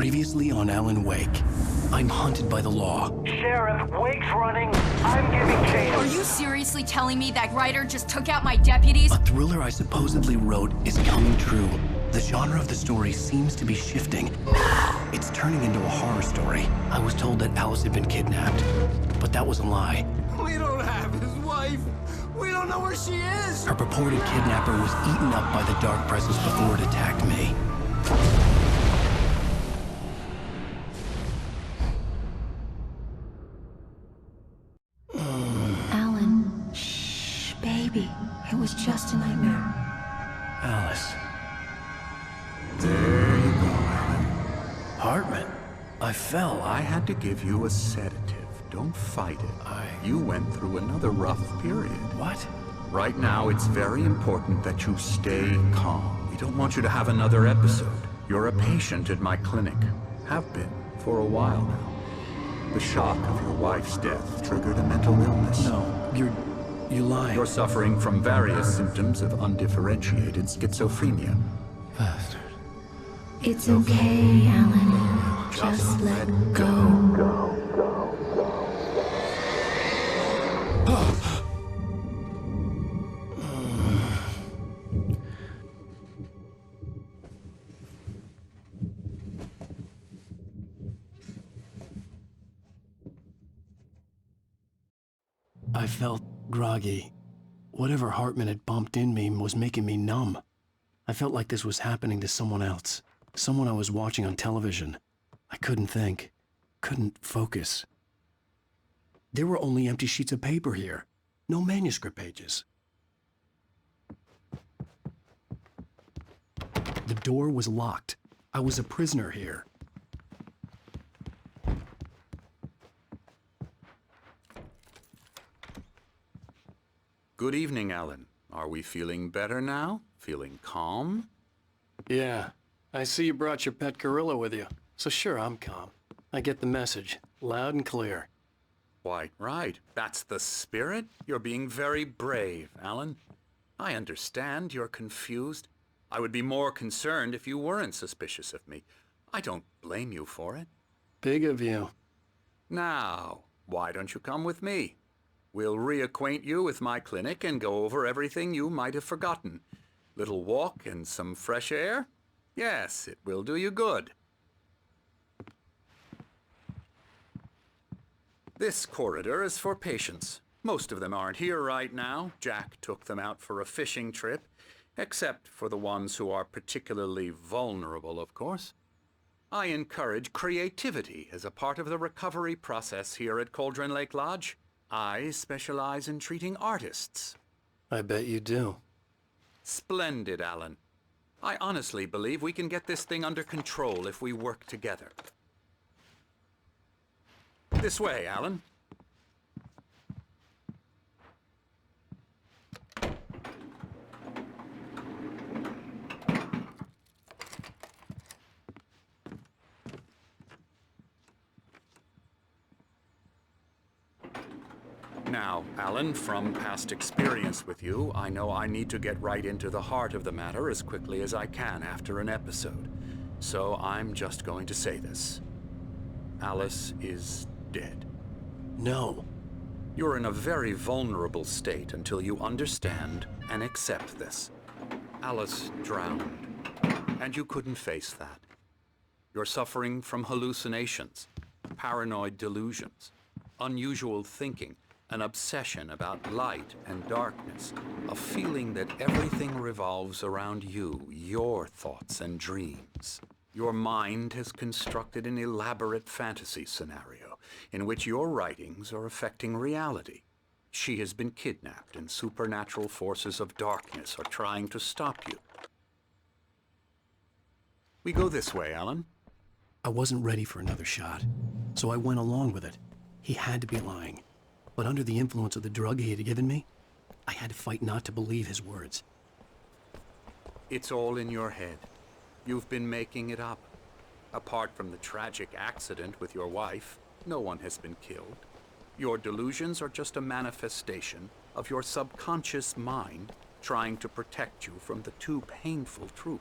Previously on Alan Wake. I'm hunted by the law. Sheriff, Wake's running. I'm giving chase. Are you seriously telling me that Ryder just took out my deputies? A thriller I supposedly wrote is coming true. The genre of the story seems to be shifting. It's turning into a horror story. I was told that Alice had been kidnapped, but that was a lie. We don't have his wife. We don't know where she is. Her purported kidnapper was eaten up by the dark presence before it attacked me. Alan, shh, baby. It was just a nightmare. Alice. There you go, Alan. Hartman. I fell. I had to give you a sedative. Don't fight it. You went through another rough period. What? Right now, it's very important that you stay calm. We don't want you to have another episode. You're a patient at my clinic. Have been for a while now. The shock of your wife's death triggered a mental illness. No, you lie. You're suffering from various symptoms of undifferentiated schizophrenia. Bastard. It's okay, Alan. Just let go. I felt groggy. Whatever Hartman had bumped in me was making me numb. I felt like this was happening to someone else. Someone I was watching on television. I couldn't think. Couldn't focus. There were only empty sheets of paper here. No manuscript pages. The door was locked. I was a prisoner here. Good evening, Alan. Are we feeling better now? Feeling calm? Yeah. I see you brought your pet gorilla with you. So sure, I'm calm. I get the message. Loud and clear. Quite right. That's the spirit. You're being very brave, Alan. I understand you're confused. I would be more concerned if you weren't suspicious of me. I don't blame you for it. Big of you. Now, why don't you come with me? We'll reacquaint you with my clinic and go over everything you might have forgotten. Little walk and some fresh air? Yes, it will do you good. This corridor is for patients. Most of them aren't here right now. Jack took them out for a fishing trip, except for the ones who are particularly vulnerable, of course. I encourage creativity as a part of the recovery process here at Cauldron Lake Lodge. I specialize in treating artists. I bet you do. Splendid, Alan. I honestly believe we can get this thing under control if we work together. This way, Alan. Now, Alan, from past experience with you, I know I need to get right into the heart of the matter as quickly as I can after an episode. So I'm just going to say this. Alice is dead. No. You're in a very vulnerable state until you understand and accept this. Alice drowned, and you couldn't face that. You're suffering from hallucinations, paranoid delusions, unusual thinking, an obsession about light and darkness, a feeling that everything revolves around you, your thoughts and dreams. Your mind has constructed an elaborate fantasy scenario in which your writings are affecting reality. She has been kidnapped and supernatural forces of darkness are trying to stop you. We go this way, Alan. I wasn't ready for another shot, so I went along with it. He had to be lying. But under the influence of the drug he had given me, I had to fight not to believe his words. It's all in your head. You've been making it up. Apart from the tragic accident with your wife, no one has been killed. Your delusions are just a manifestation of your subconscious mind trying to protect you from the too painful truth.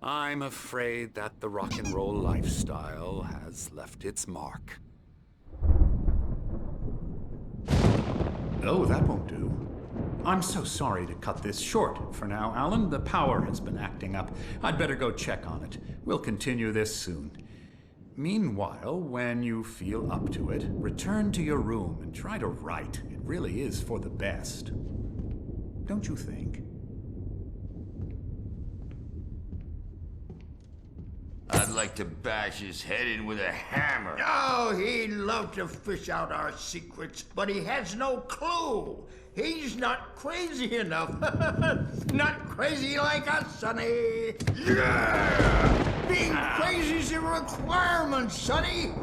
I'm afraid that the rock and roll lifestyle has left its mark. Oh, that won't do. I'm so sorry to cut this short for now, Alan. The power has been acting up. I'd better go check on it. We'll continue this soon. Meanwhile, when you feel up to it, return to your room and try to write. It really is for the best. Don't you think? I'd like to bash his head in with a hammer. Oh, he'd love to fish out our secrets, but he has no clue. He's not crazy enough. Not crazy like us, Sonny. Yeah! Being crazy's a requirement, Sonny.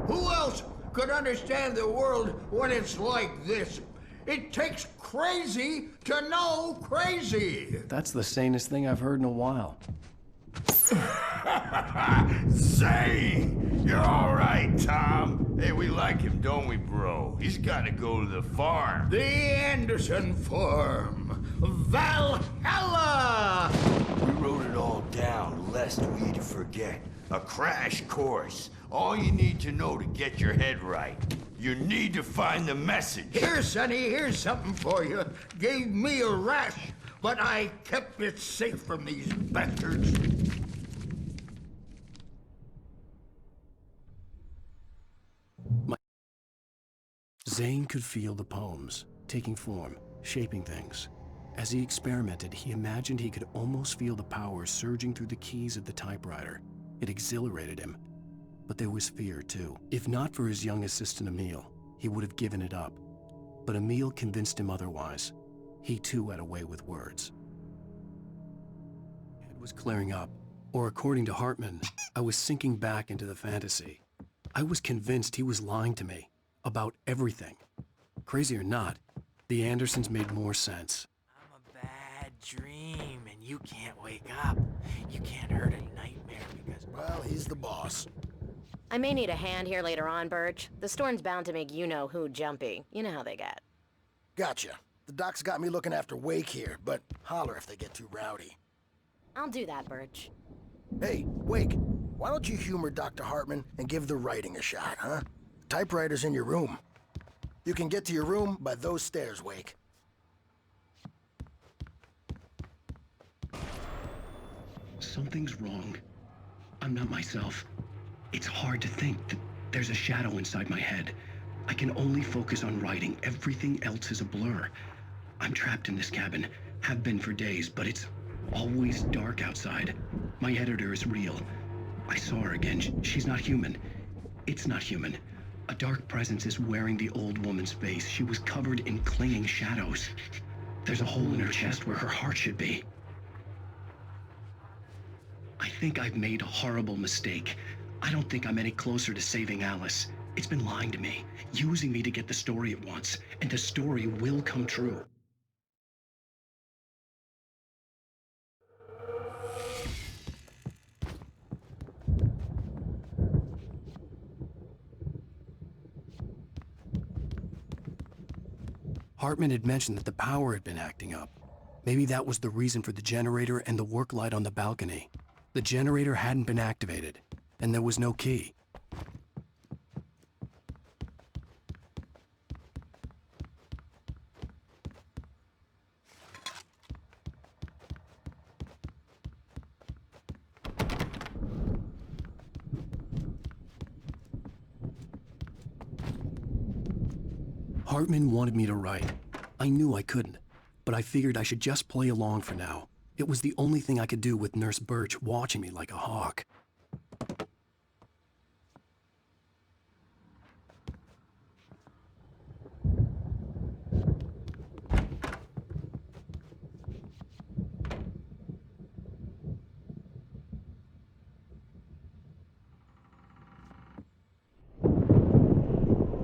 Who else could understand the world when it's like this? It takes crazy to know crazy. That's the sanest thing I've heard in a while. Zane! You're all right, Tom. Hey, we like him, don't we, bro? He's got to go to the farm. The Anderson Farm. Valhalla! We wrote it all down, lest we forget. A crash course. All you need to know to get your head right. You need to find the message. Here, Sonny, here's something for you. Gave me a rash, but I kept it safe from these bastards. Zane could feel the poems, taking form, shaping things. As he experimented, he imagined he could almost feel the power surging through the keys of the typewriter. It exhilarated him. But there was fear, too. If not for his young assistant, Emil, he would have given it up. But Emil convinced him otherwise. He, too, had a way with words. It was clearing up. Or according to Hartman, I was sinking back into the fantasy. I was convinced he was lying to me. About everything. Crazy or not, the Andersons made more sense. I'm a bad dream, and you can't wake up. You can't hurt a nightmare because... Well, he's the boss. I may need a hand here later on, Birch. The storm's bound to make you-know-who jumpy. You know how they get. Gotcha. The doc's got me looking after Wake here, but holler if they get too rowdy. I'll do that, Birch. Hey, Wake, why don't you humor Dr. Hartman and give the writing a shot, huh? Typewriter's in your room. You can get to your room by those stairs, Wake. Something's wrong. I'm not myself. It's hard to think that there's a shadow inside my head. I can only focus on writing. Everything else is a blur. I'm trapped in this cabin. Have been for days, but it's always dark outside. My editor is real. I saw her again. She's not human. It's not human. A dark presence is wearing the old woman's face. She was covered in clinging shadows. There's a hole in her chest where her heart should be. I think I've made a horrible mistake. I don't think I'm any closer to saving Alice. It's been lying to me, using me to get the story it wants, and the story will come true. Hartman had mentioned that the power had been acting up. Maybe that was the reason for the generator and the work light on the balcony. The generator hadn't been activated, and there was no key. Hartman wanted me to write. I knew I couldn't, but I figured I should just play along for now. It was the only thing I could do with Nurse Birch watching me like a hawk.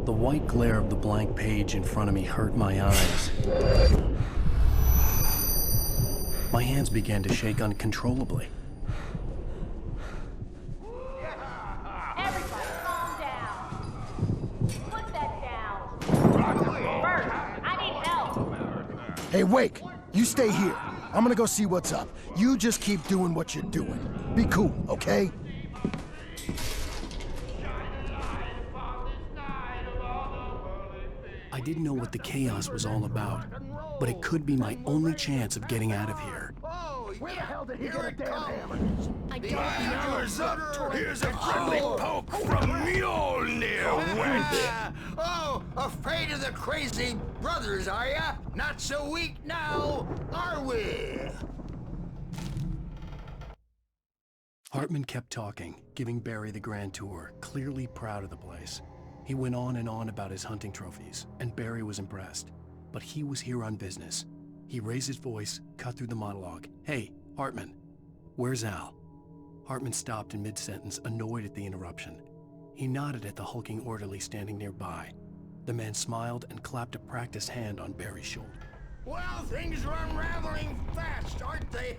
The white glare of the blank page in front of me hurt my eyes. My hands began to shake uncontrollably. Everybody, calm down. Put that down. Bert, I need help. Hey, Wake, you stay here. I'm gonna go see what's up. You just keep doing what you're doing. Be cool, okay? I didn't know what the chaos was all about, but it could be my only chance of getting out of here. Where the hell did he get a damn hammer? I don't Hammer's up! Here's a friendly poke from Mjolnir, wench! Oh, afraid of the crazy brothers, are ya? Not so weak now, are we? Hartman kept talking, giving Barry the grand tour, clearly proud of the place. He went on and on about his hunting trophies, and Barry was impressed. But he was here on business. He raised his voice, cut through the monologue. "Hey, Hartman, where's Al?" Hartman stopped in mid-sentence, annoyed at the interruption. He nodded at the hulking orderly standing nearby. The man smiled and clapped a practiced hand on Barry's shoulder. Well, things are unraveling fast, aren't they?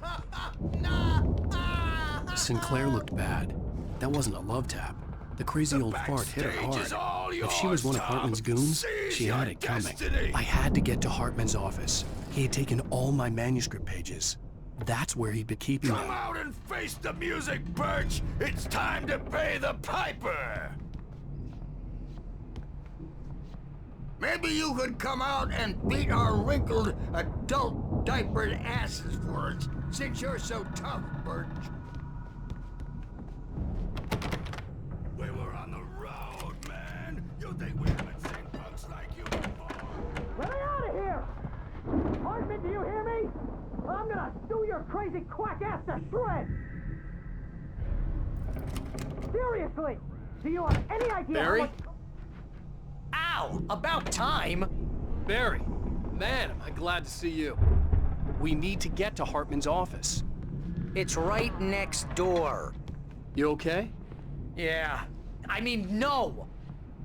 Nah. Sinclair looked bad. That wasn't a love tap. The crazy old fart hit her hard. If she was one of Hartman's goons, she had it coming. I had to get to Hartman's office. He had taken all my manuscript pages. That's where he'd been keeping them. Come out and face the music, Birch! It's time to pay the piper! Maybe you could come out and beat our wrinkled, adult, diapered asses for us, since you're so tough, Birch. We were on the road, man! You think we haven't seen punks like you before? Let me out of here! Hartman, do you hear me? I'm gonna stew your crazy quack ass to shreds! Seriously! Do you have any idea Barry? how much... Ow! About time! Barry, man, am I glad to see you. We need to get to Hartman's office. It's right next door. You okay? Yeah. I mean, no!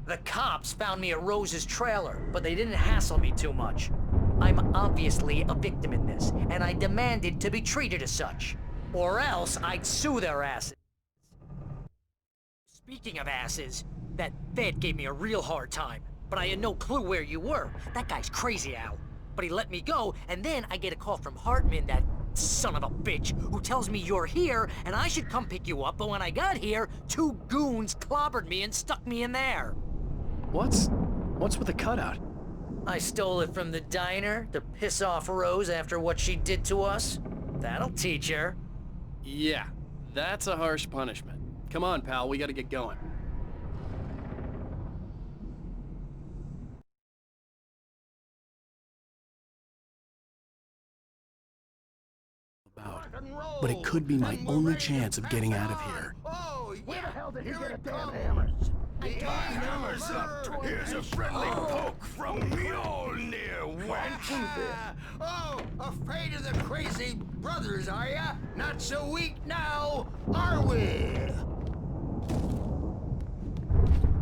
The cops found me at Rose's trailer, but they didn't hassle me too much. I'm obviously a victim in this, and I demanded to be treated as such. Or else I'd sue their asses. Speaking of asses, that Fed gave me a real hard time, but I had no clue where you were. That guy's crazy, Al. But he let me go, and then I get a call from Hartman, that son of a bitch, who tells me you're here, and I should come pick you up, but when I got here, 2 goons clobbered me and stuck me in there. What's with the cutout? I stole it from the diner to piss off Rose after what she did to us. That'll teach her. Yeah, that's a harsh punishment. Come on, pal, we gotta get going. But it could be my only chance of getting out of here. Oh, Where the hell did he get a damn comes. hammer? Hammer's up! Here's a friendly poke from Mjolnir, wench! Oh, afraid of the crazy brothers, are ya? Not so weak now, are we?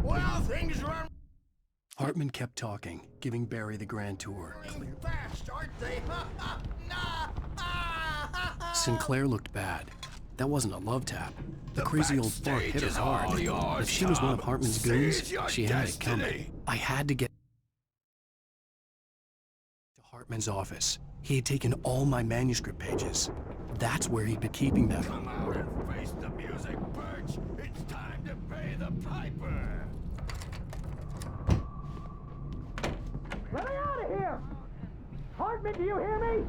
Well, things are Hartman kept talking, giving Barry the grand tour. unraveling fast, aren't they? Sinclair looked bad. That wasn't a love tap. The crazy old fart hit her hard. If she was one of Hartman's goons, she had it coming. I had to get to Hartman's office. He had taken all my manuscript pages. That's where he'd been keeping them. Come out and face the music, Birch! It's time to pay the piper! Let me out of here! Hartman, do you hear me?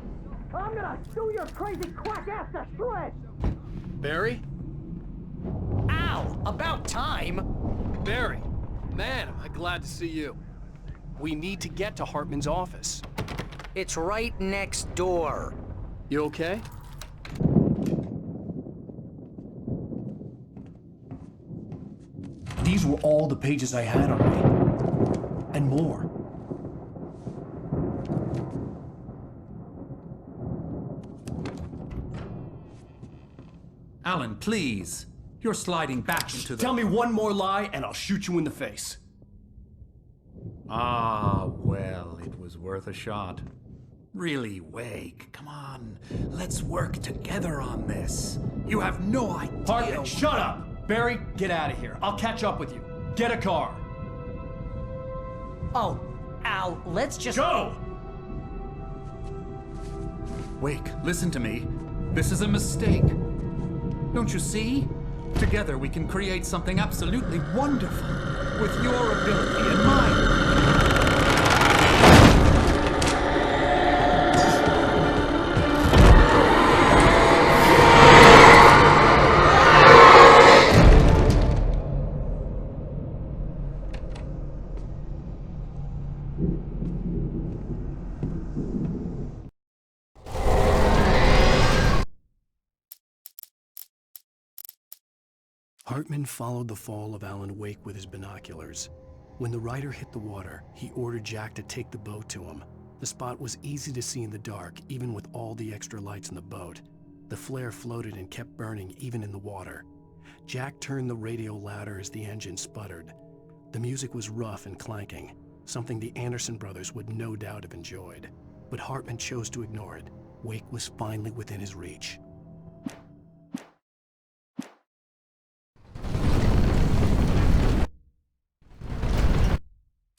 I'm gonna stew your crazy quack ass to shreds! Barry? Ow! About time! Barry, man, am I glad to see you. We need to get to Hartman's office. It's right next door. You okay? These were all the pages I had on me. And more. Alan, please. You're sliding back into the... Tell me one more lie and I'll shoot you in the face. Ah, well, it was worth a shot. Really, Wake, come on. Let's work together on this. You have no idea... Hartman, shut up! Barry, get out of here. I'll catch up with you. Get a car. Oh, Al, let's just... Go! Wake, listen to me. This is a mistake. Don't you see? Together we can create something absolutely wonderful. With your ability and mine. Hartman followed the fall of Alan Wake with his binoculars. When the Rider hit the water, he ordered Jack to take the boat to him. The spot was easy to see in the dark, even with all the extra lights in the boat. The flare floated and kept burning even in the water. Jack turned the radio louder as the engine sputtered. The music was rough and clanking, something the Anderson brothers would no doubt have enjoyed. But Hartman chose to ignore it. Wake was finally within his reach.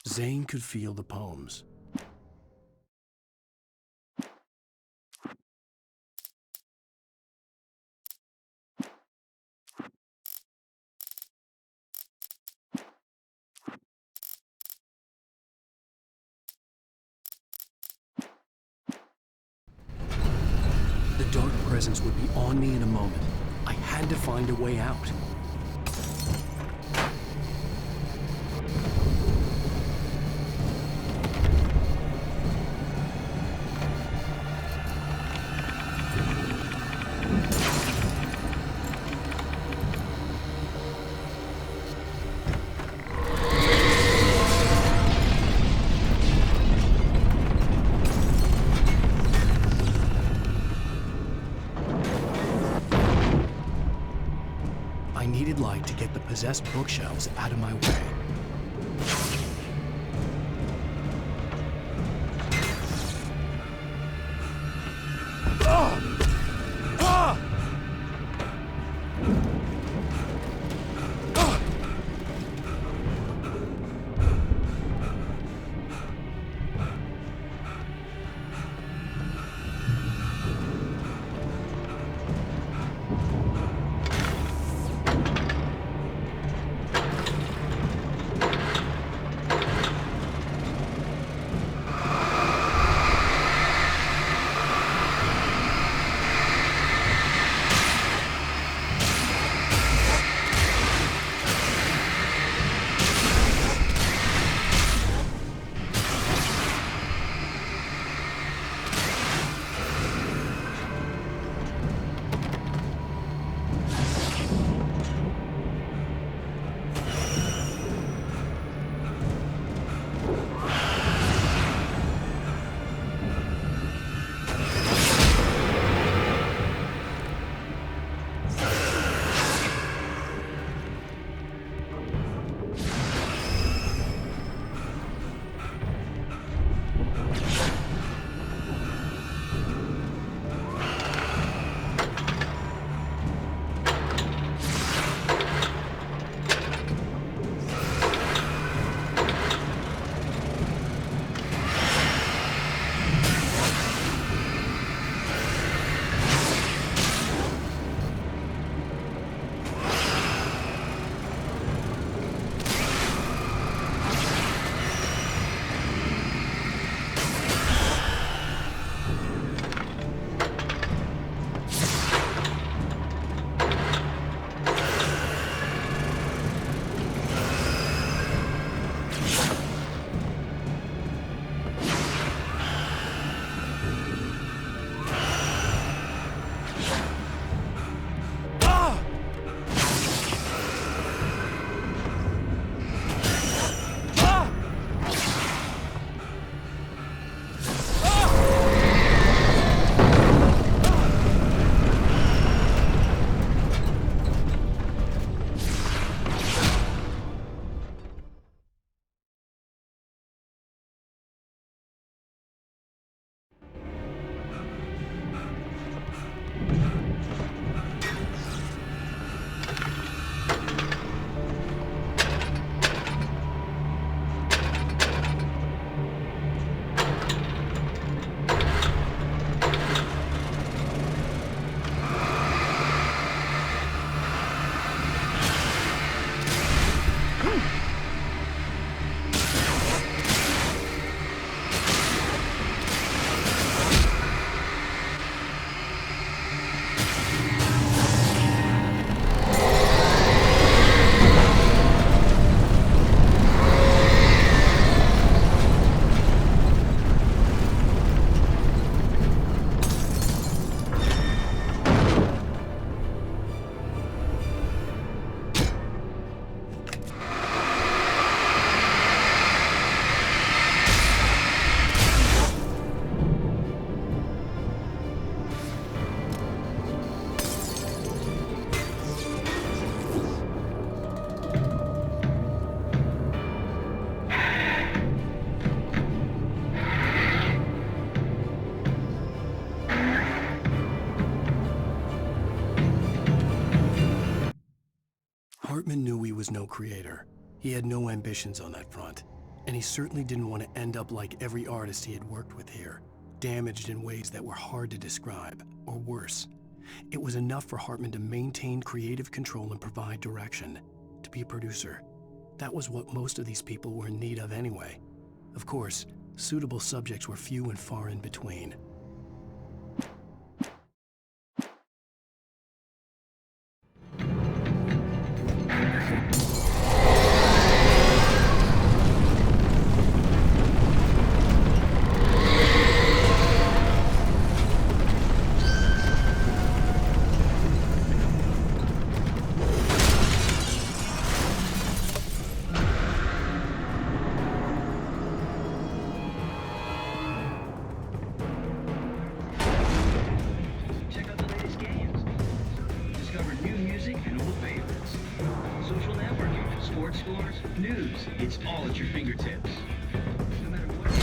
Zane could feel the poems. The dark presence would be on me in a moment. I had to find a way out. I needed light to get the possessed bookshelves out of my way. was no creator. He had no ambitions on that front. And he certainly didn't want to end up like every artist he had worked with here, damaged in ways that were hard to describe, or worse. It was enough for Hartman to maintain creative control and provide direction, to be a producer. That was what most of these people were in need of anyway. Of course, suitable subjects were few and far in between. It's all at your fingertips. No matter what.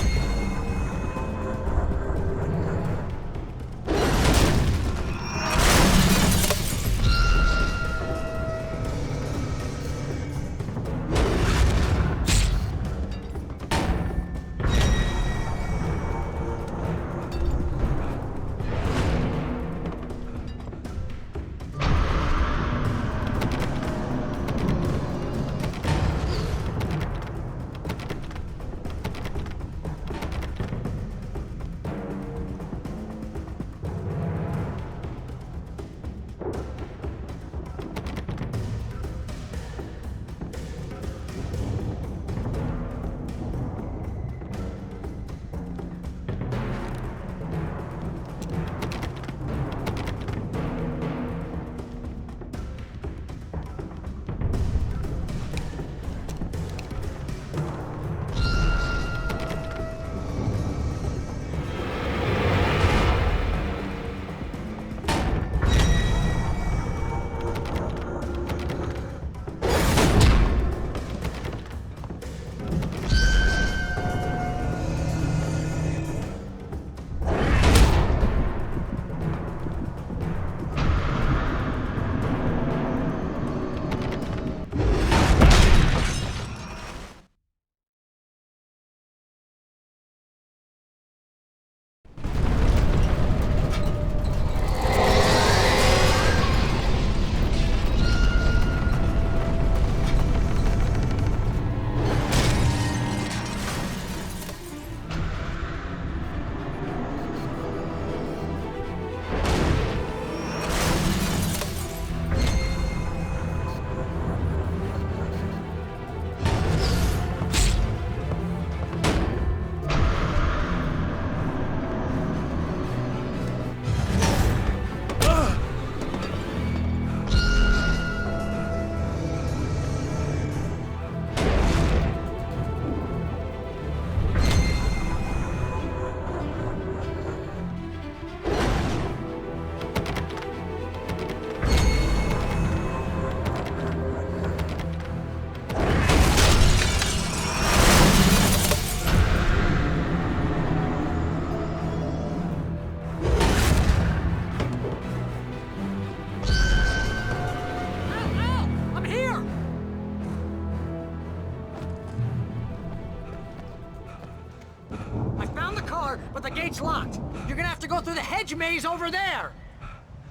But the gate's locked. You're gonna have to go through the hedge maze over there.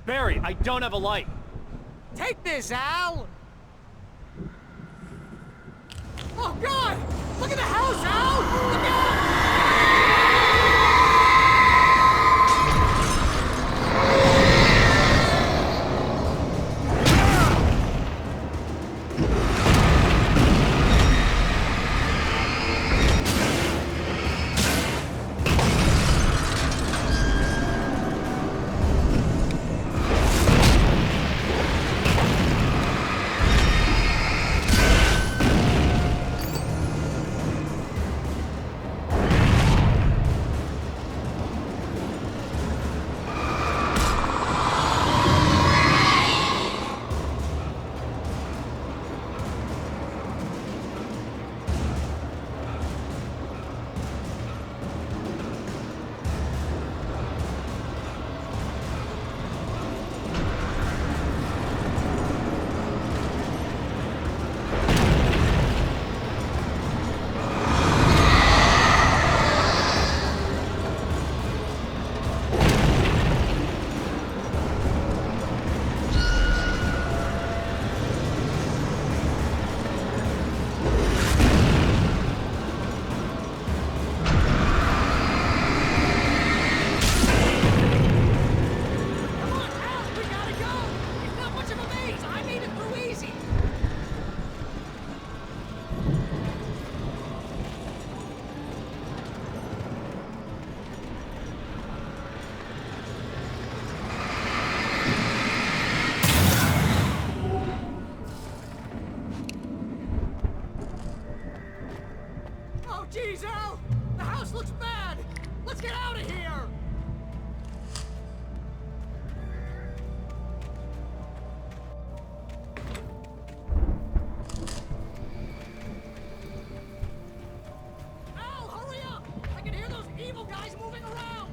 Barry, I don't have a light. Take this, Al. Oh, God! Look at the house, Al! Look out! Jeez, Al! The house looks bad! Let's get out of here! Al, hurry up! I can hear those evil guys moving around!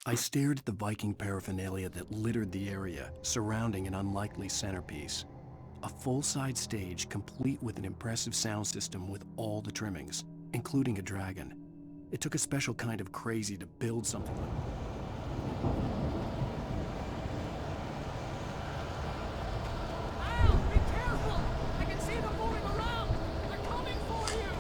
I stared at the Viking paraphernalia that littered the area, surrounding an unlikely centerpiece. A full-size stage complete with an impressive sound system with all the trimmings, including a dragon. It took a special kind of crazy to build something like Al, be careful! I can see them moving around! They're coming for you!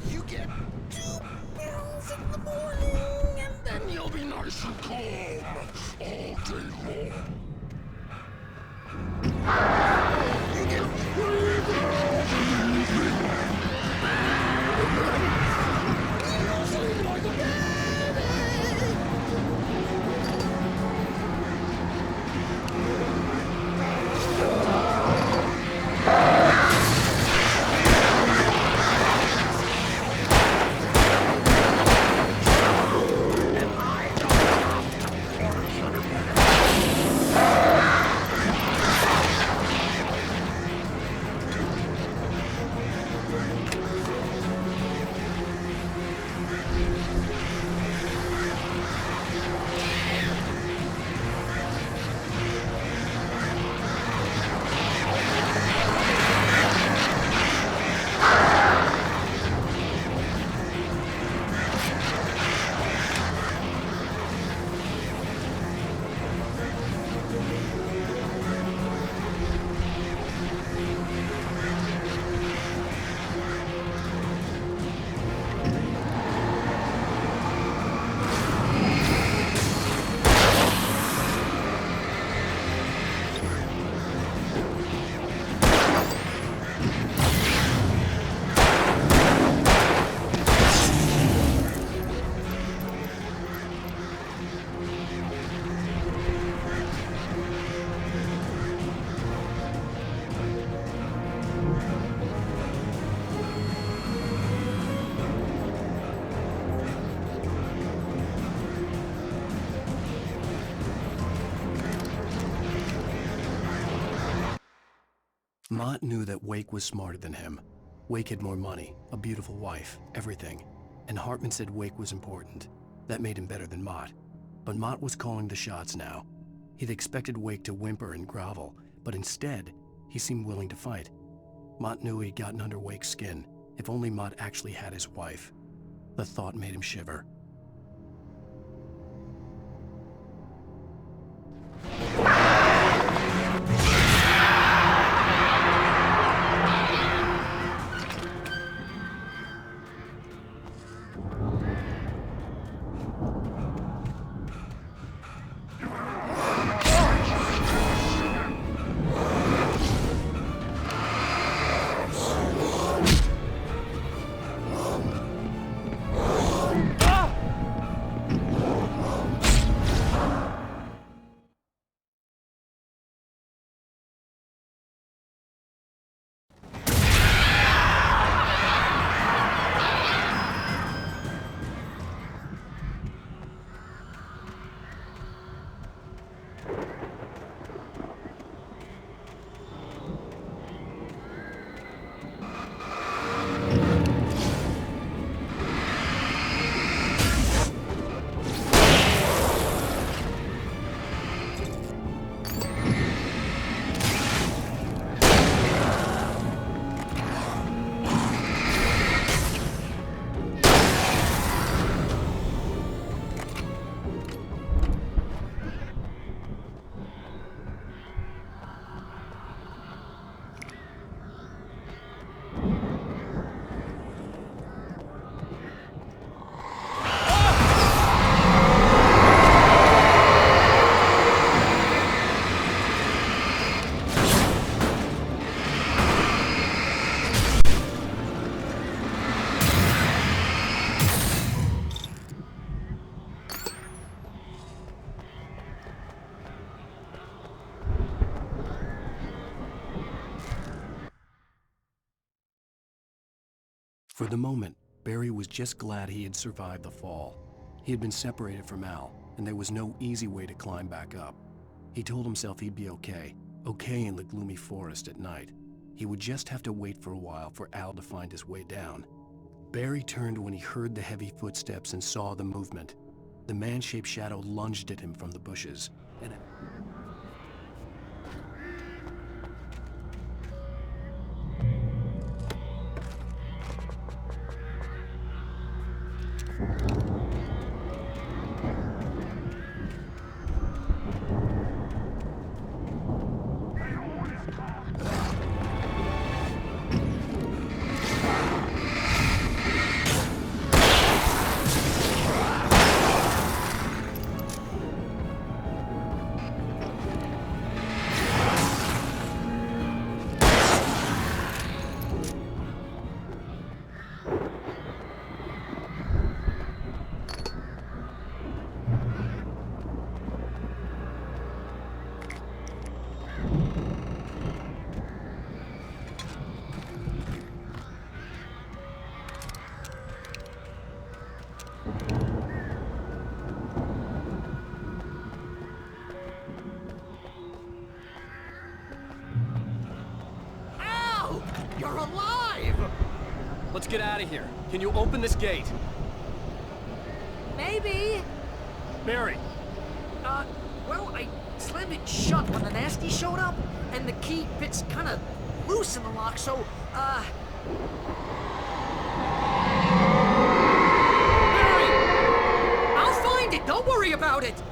You get 2 pills in the morning, and then you'll be nice and calm all day long. You get 3 pills in the evening, and then you'll sleep like a baby. Mott knew that Wake was smarter than him. Wake had more money, a beautiful wife, everything. And Hartman said Wake was important. That made him better than Mott. But Mott was calling the shots now. He'd expected Wake to whimper and grovel, but instead, he seemed willing to fight. Mott knew he'd gotten under Wake's skin. If only Mott actually had his wife. The thought made him shiver. For the moment, Barry was just glad he had survived the fall. He had been separated from Al, and there was no easy way to climb back up. He told himself he'd be okay in the gloomy forest at night. He would just have to wait for a while for Al to find his way down. Barry turned when he heard the heavy footsteps and saw the movement. The man-shaped shadow lunged at him from the bushes, and You're alive! Let's get out of here. Can you open this gate? Maybe. Barry! Well, I slammed it shut when the nasty showed up, and the key fits kind of loose in the lock, so, Barry! I'll find it! Don't worry about it!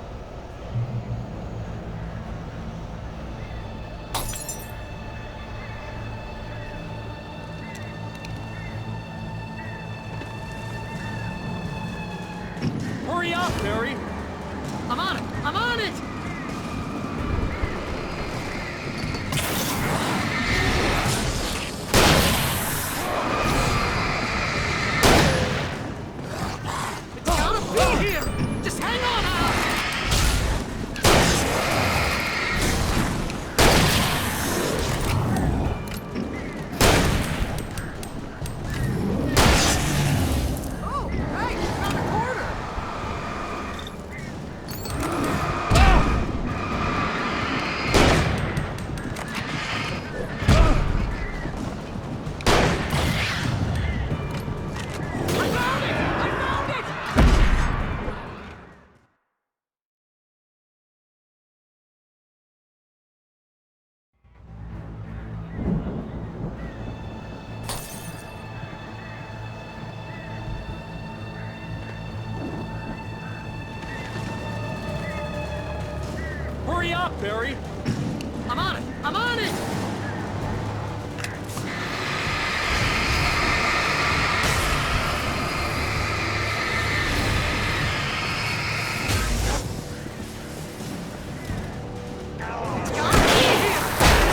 Hurry up, Barry! I'm on it! I'm on it! It's gotta be here! Just hang on, Al! Oh, hey, found a corner! Hurry up, Barry! I'm on it! I'm on it!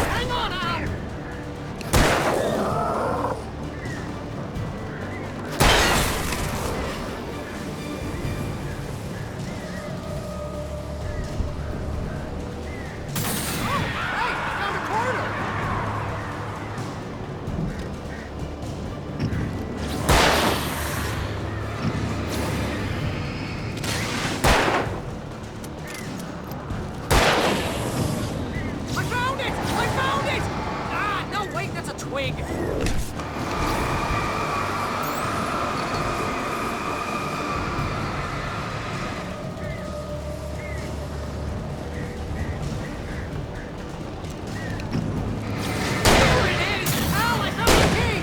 Hang on, Al! I found it! I found it! Ah, no, wait, that's a twig. There it is! Al, I found the key!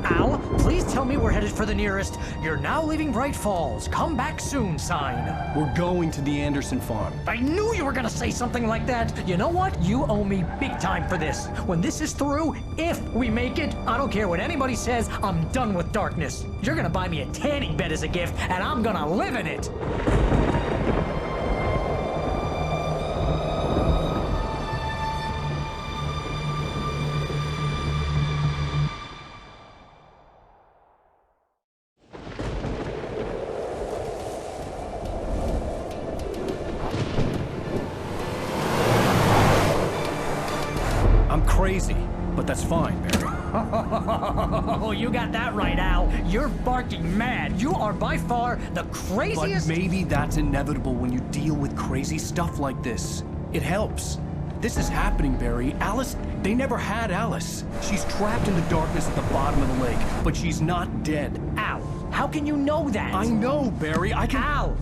Al, please tell me we're headed for the nearest "You're now leaving Bright Falls. Come back soon" sign. We're going to the Anderson farm. I knew you were gonna say something like that. You know what? You owe me big time for this. When this is through, if we make it, I don't care what anybody says, I'm done with darkness. You're gonna buy me a tanning bed as a gift, and I'm gonna live in it. I'm crazy, but that's fine, Barry. Oh, you got that right, Al. You're barking mad. You are by far the craziest. But maybe that's inevitable when you deal with crazy stuff like this. It helps. This is happening, Barry. Alice, they never had Alice. She's trapped in the darkness at the bottom of the lake, but she's not dead. Al, how can you know that? I know, Barry. I can... Al,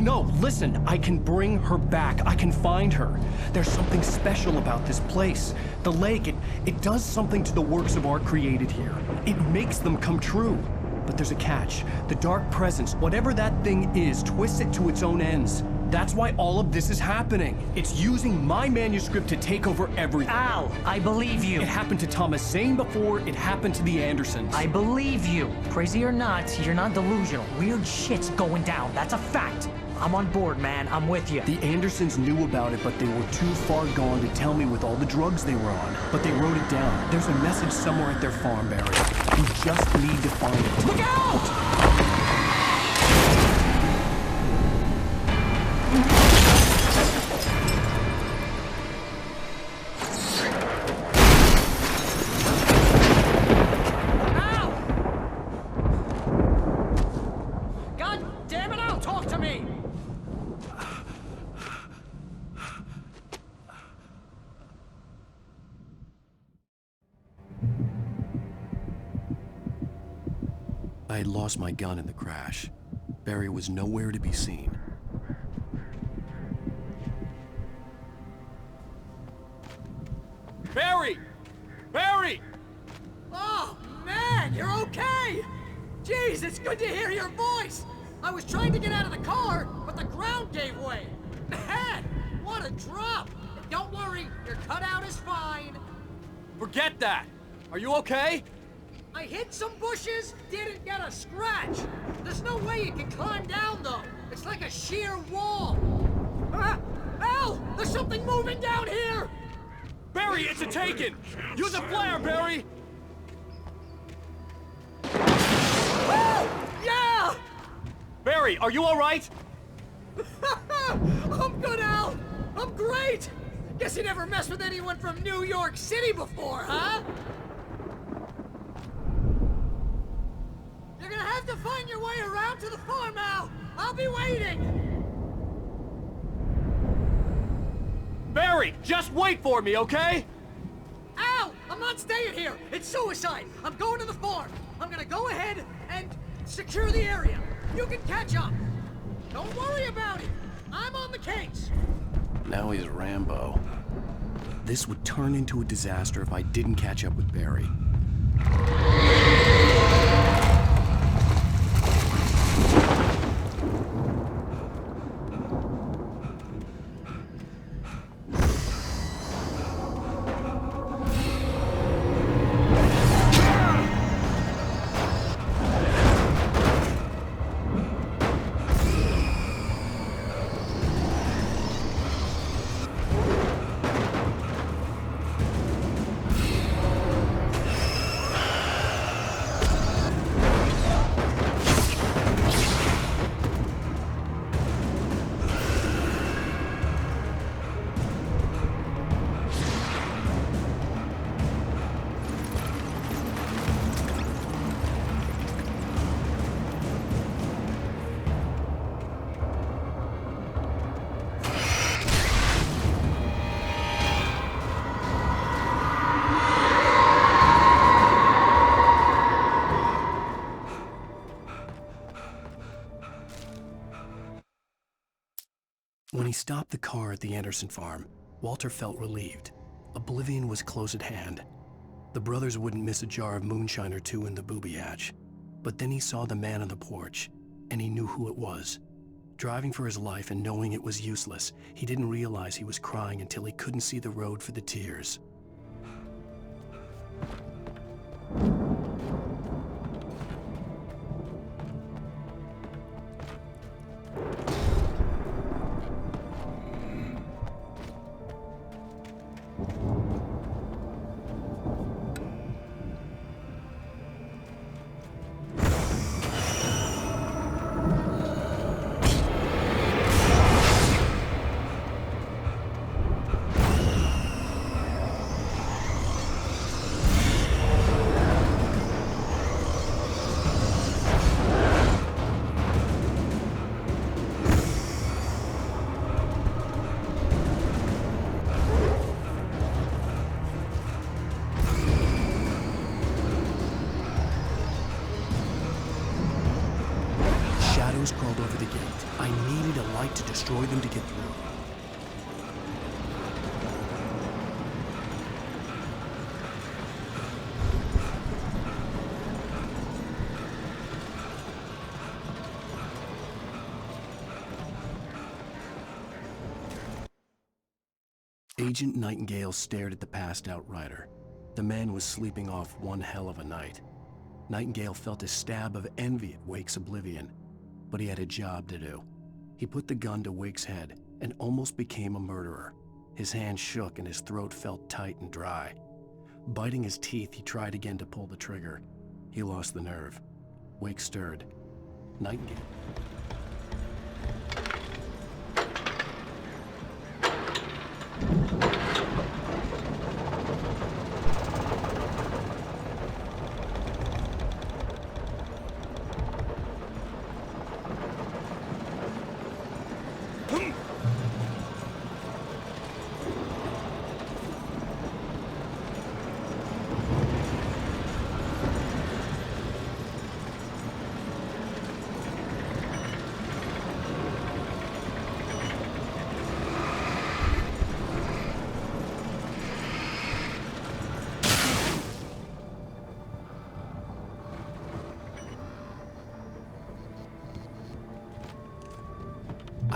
No, listen. I can bring her back. I can find her. There's something special about this place. The lake, it does something to the works of art created here. It makes them come true. But there's a catch. The dark presence, whatever that thing is, twists it to its own ends. That's why all of this is happening. It's using my manuscript to take over everything. Al, I believe you. It happened to Thomas Zane before, it happened to the Andersons. I believe you. Crazy or not, you're not delusional. Weird shit's going down. That's a fact. I'm on board, man. I'm with you. The Andersons knew about it, but they were too far gone to tell me with all the drugs they were on. But they wrote it down. There's a message somewhere at their farm, Barry. We just need to find it. Look out! I had lost my gun in the crash. Barry was nowhere to be seen. Barry! Barry! Oh, man, you're okay! Jeez, it's good to hear your voice! I was trying to get out of the car, but the ground gave way. Man, what a drop! Don't worry, your cutout is fine. Forget that! Are you okay? I hit some bushes, didn't get a scratch. There's no way you can climb down, though. It's like a sheer wall. Al! There's something moving down here! Barry, it's a Taken! Use a flare, Barry! Woo! Yeah! Barry, are you all right? I'm good, Al! I'm great! Guess you never messed with anyone from New York City before, huh? You're gonna have to find your way around to the farm, Al! I'll be waiting! Barry, just wait for me, okay? Al! I'm not staying here! It's suicide! I'm going to the farm! I'm gonna go ahead and secure the area. You can catch up. Don't worry about it. I'm on the case. Now he's Rambo. This would turn into a disaster if I didn't catch up with Barry. When he stopped the car at the Anderson farm, Walter felt relieved. Oblivion was close at hand. The brothers wouldn't miss a jar of moonshine or two in the booby hatch. But then he saw the man on the porch, and he knew who it was. Driving for his life and knowing it was useless, he didn't realize he was crying until he couldn't see the road for the tears. Crawled over the gate. I needed a light to destroy them to get through. Agent Nightingale stared at the passed-out rider. The man was sleeping off one hell of a night. Nightingale felt a stab of envy at Wake's oblivion. But he had a job to do. He put the gun to Wake's head and almost became a murderer. His hand shook and his throat felt tight and dry. Biting his teeth, he tried again to pull the trigger. He lost the nerve. Wake stirred. Nightingale.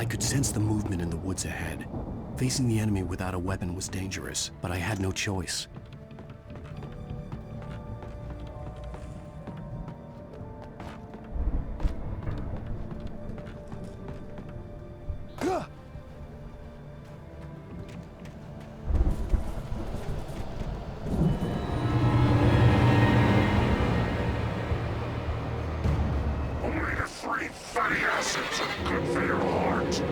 could sense the movement in the woods ahead. Facing the enemy without a weapon was dangerous, but I had no choice. Omega-3 fatty acids are good for your heart.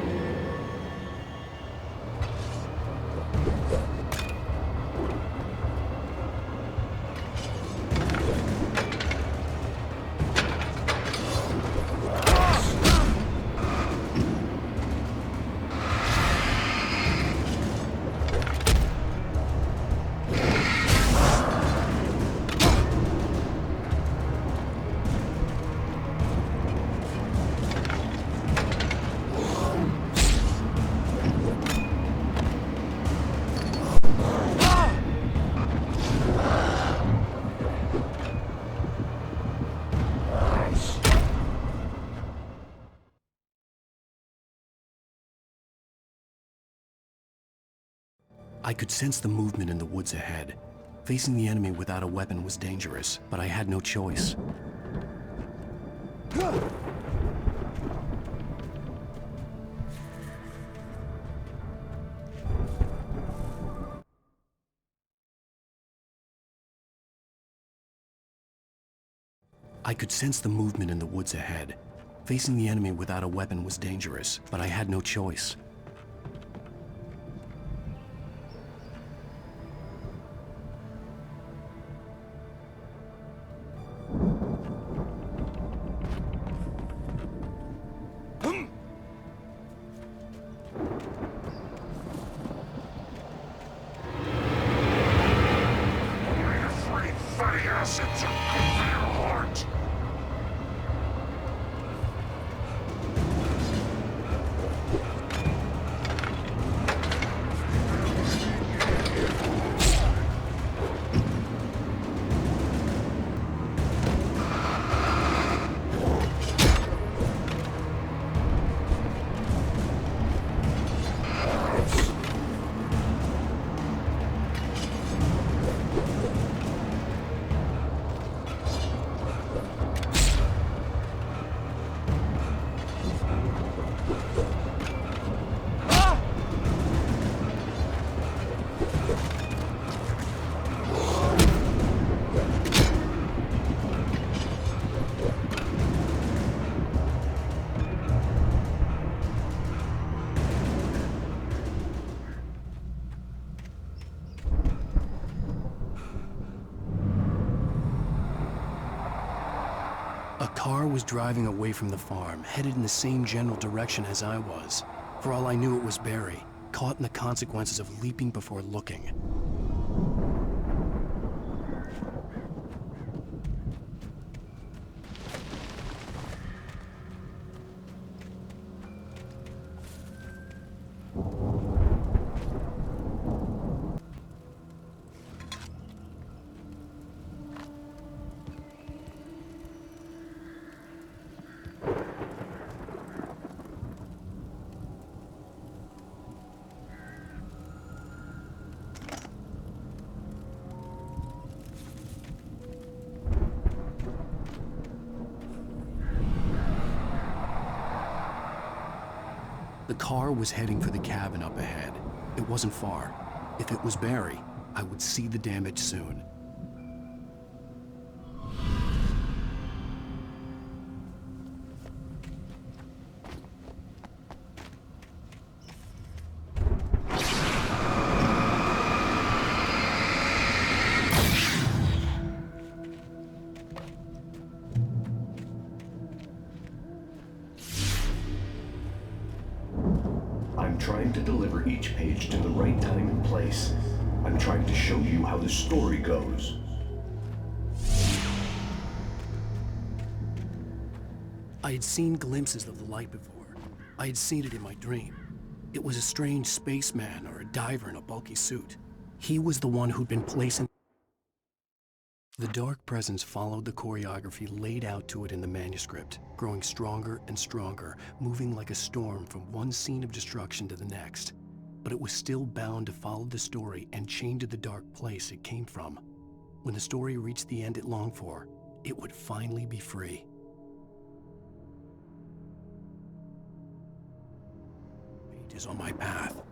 I could sense the movement in the woods ahead. Facing the enemy without a weapon was dangerous, but I had no choice. I could sense the movement in the woods ahead. Facing the enemy without a weapon was dangerous, but I had no choice. Omega-3 fatty acids are good for your heart. A car was driving away from the farm, headed in the same general direction as I was. For all I knew, it was Barry, caught in the consequences of leaping before looking. The car was heading for the cabin up ahead. It wasn't far. If it was Barry, I would see the damage soon. I'm trying to deliver each page to the right time and place. I'm trying to show you how the story goes. I had seen glimpses of the light before. I had seen it in my dream. It was a strange spaceman or a diver in a bulky suit. He was the one who'd been placing The dark presence followed the choreography laid out to it in the manuscript, growing stronger and stronger, moving like a storm from one scene of destruction to the next. But it was still bound to follow the story and chained to the dark place it came from. When the story reached the end it longed for, it would finally be free. Fate is on my path.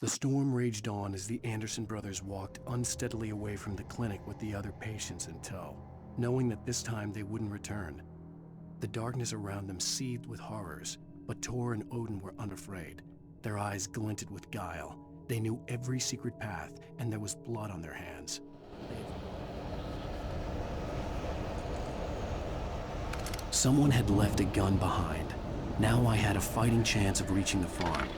The storm raged on as the Anderson brothers walked unsteadily away from the clinic with the other patients in tow, knowing that this time they wouldn't return. The darkness around them seethed with horrors, but Tor and Odin were unafraid. Their eyes glinted with guile. They knew every secret path, and there was blood on their hands. Someone had left a gun behind. Now I had a fighting chance of reaching the farm.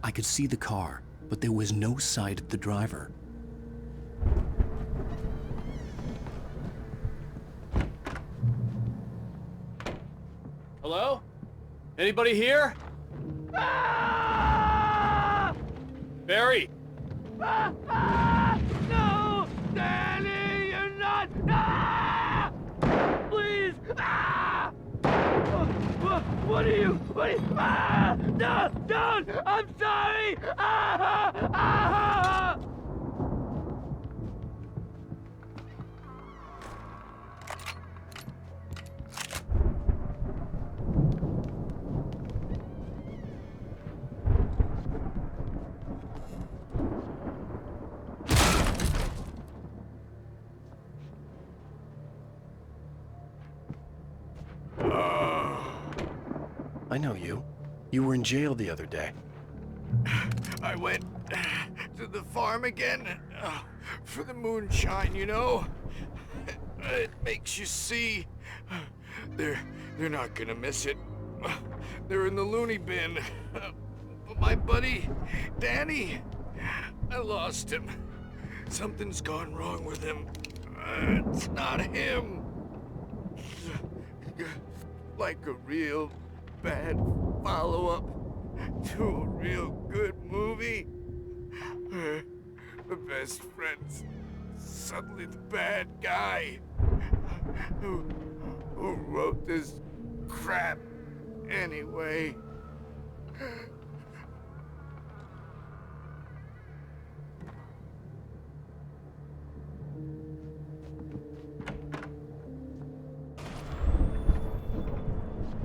I could see the car, but there was no sight of the driver. Hello? Anybody here? Barry! No! Danny, you're not! Ah! Please! Ah! What are you? Ah! No! Don't! I'm sorry! Ah! Ah! I know you. You were in jail the other day. I went to the farm again for the moonshine, you know? It makes you see. They're not gonna miss it. They're in the loony bin. But my buddy, Danny, I lost him. Something's gone wrong with him. It's not him. Like a real bad follow-up to a real good movie. The best friend's suddenly the bad guy who wrote this crap anyway.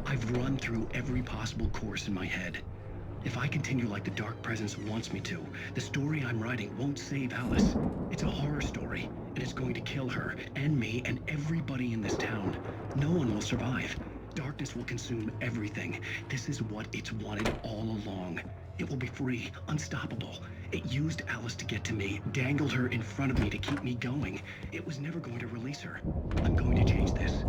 I've run through every possible course in my head. If I continue like the Dark Presence wants me to, the story I'm writing won't save Alice. It's a horror story, and it's going to kill her, and me, and everybody in this town. No one will survive. Darkness will consume everything. This is what it's wanted all along. It will be free, unstoppable. It used Alice to get to me, dangled her in front of me to keep me going. It was never going to release her. I'm going to change this.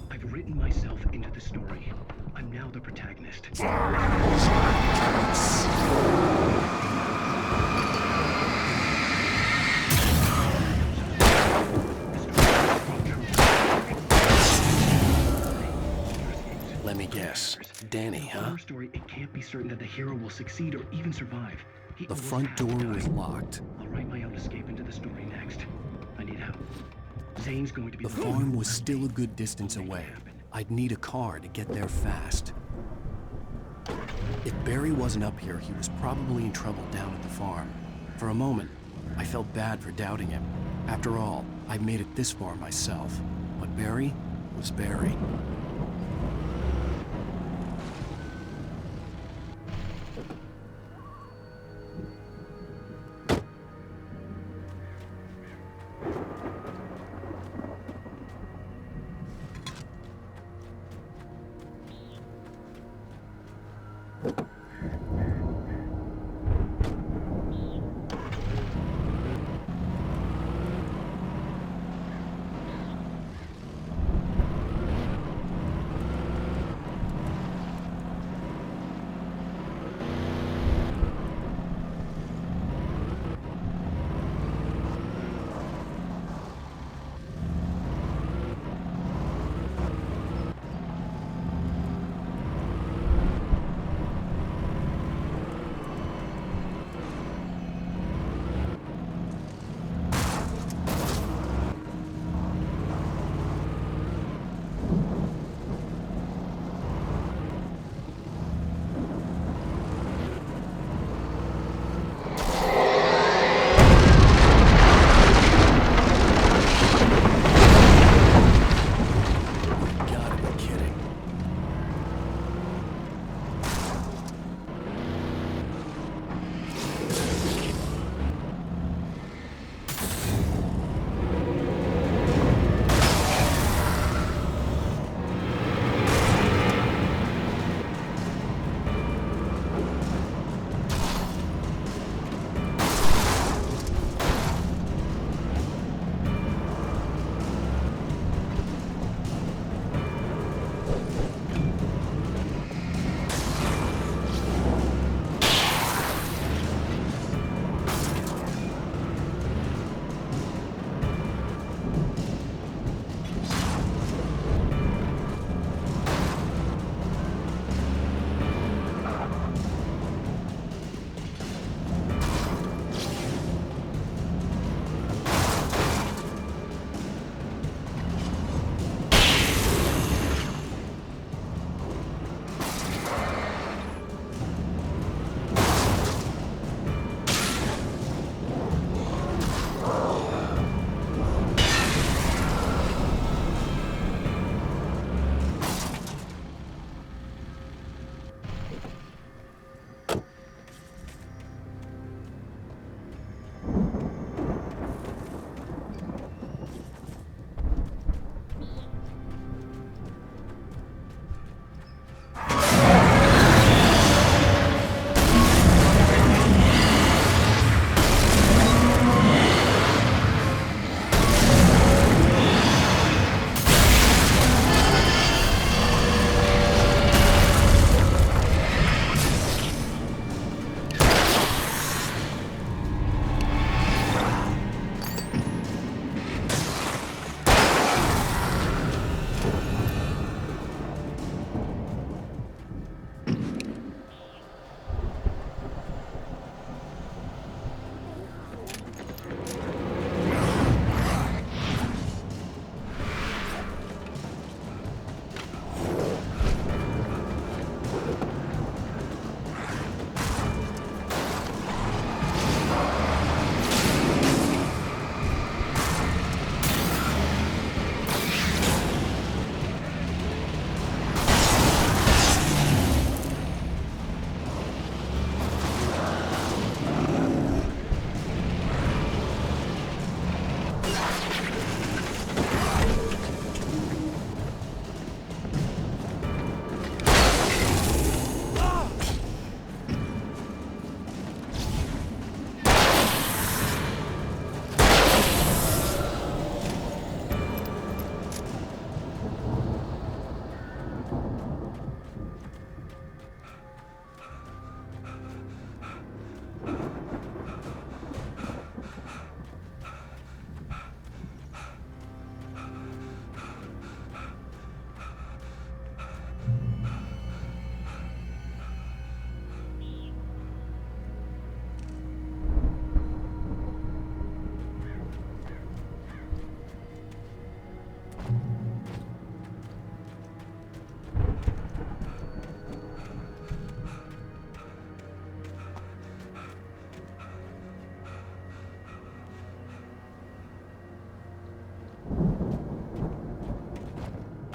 I've written myself into the story. I'm now the protagonist. Let me guess. Danny, huh? Story, it can't be certain that the hero will succeed or even survive. The front door was locked. I'll write my own escape into the story next. I need help. Zane's going to be the farm was still a good distance away. I'd need a car to get there fast. If Barry wasn't up here, he was probably in trouble down at the farm. For a moment, I felt bad for doubting him. After all, I made it this far myself. But Barry was Barry.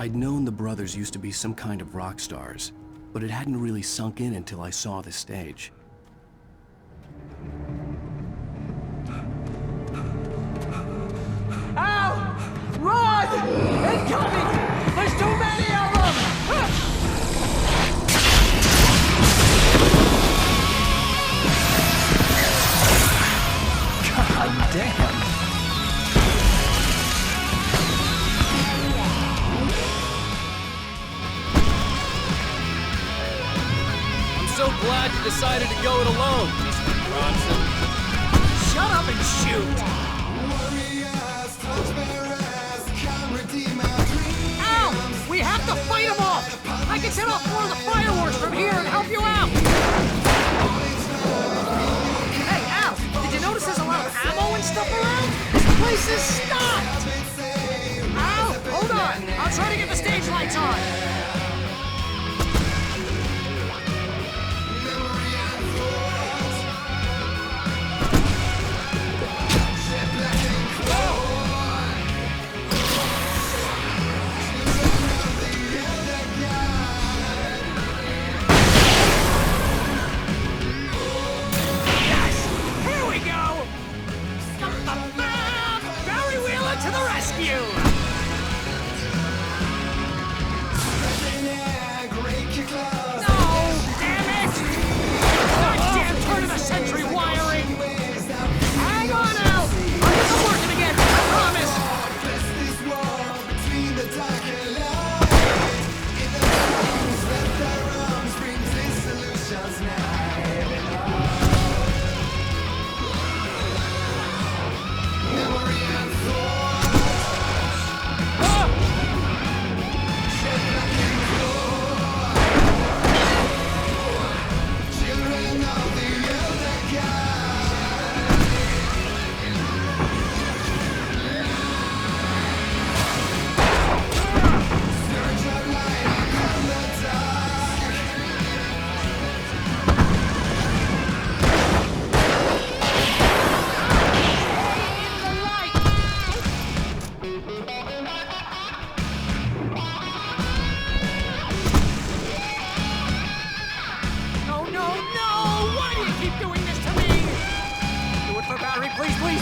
I'd known the brothers used to be some kind of rock stars, but it hadn't really sunk in until I saw the stage. Al! Run! Incoming! There's too many of them! God damn! I'm so glad you decided to go it alone, Mr. Bronson. Shut up and shoot! Al! We have to fight them off! I can set off more of the fireworks from here and help you out! Hey, Al! Did you notice there's a lot of ammo and stuff around? This place is stocked! Al, hold on! I'll try to get the stage lights on! To the rescue! No! Damn it! Goddamn turn of the century wiring! Hang on, Al! I'll get them working again, I promise!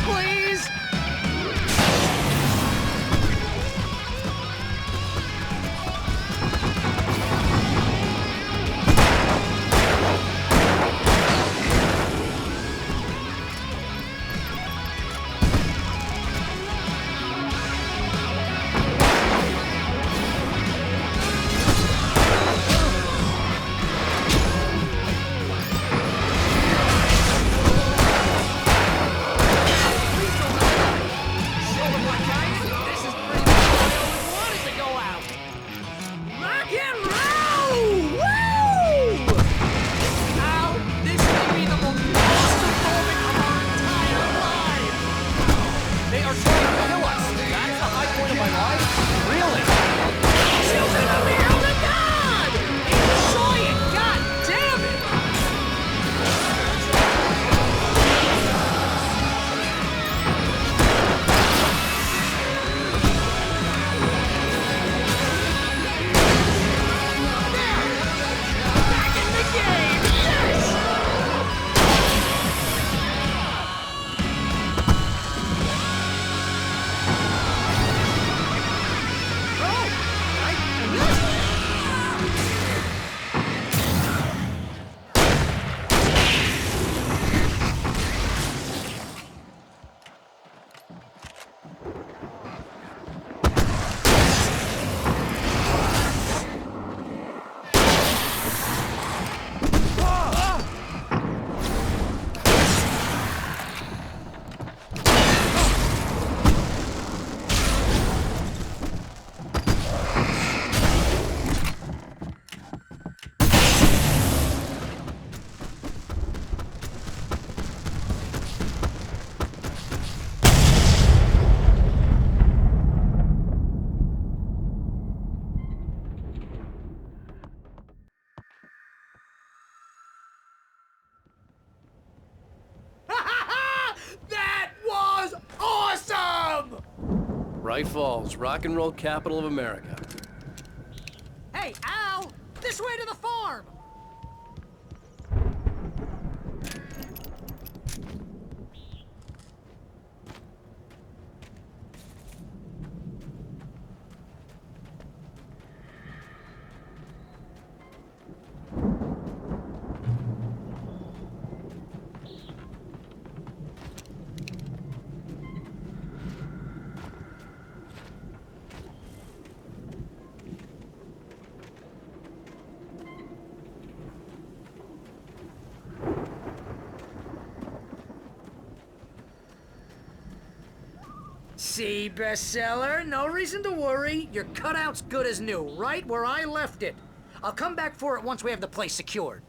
Please! Bright Falls, rock and roll capital of America. Hey, Al! This way to the farm! See, bestseller? No reason to worry. Your cutout's good as new, right where I left it. I'll come back for it once we have the place secured.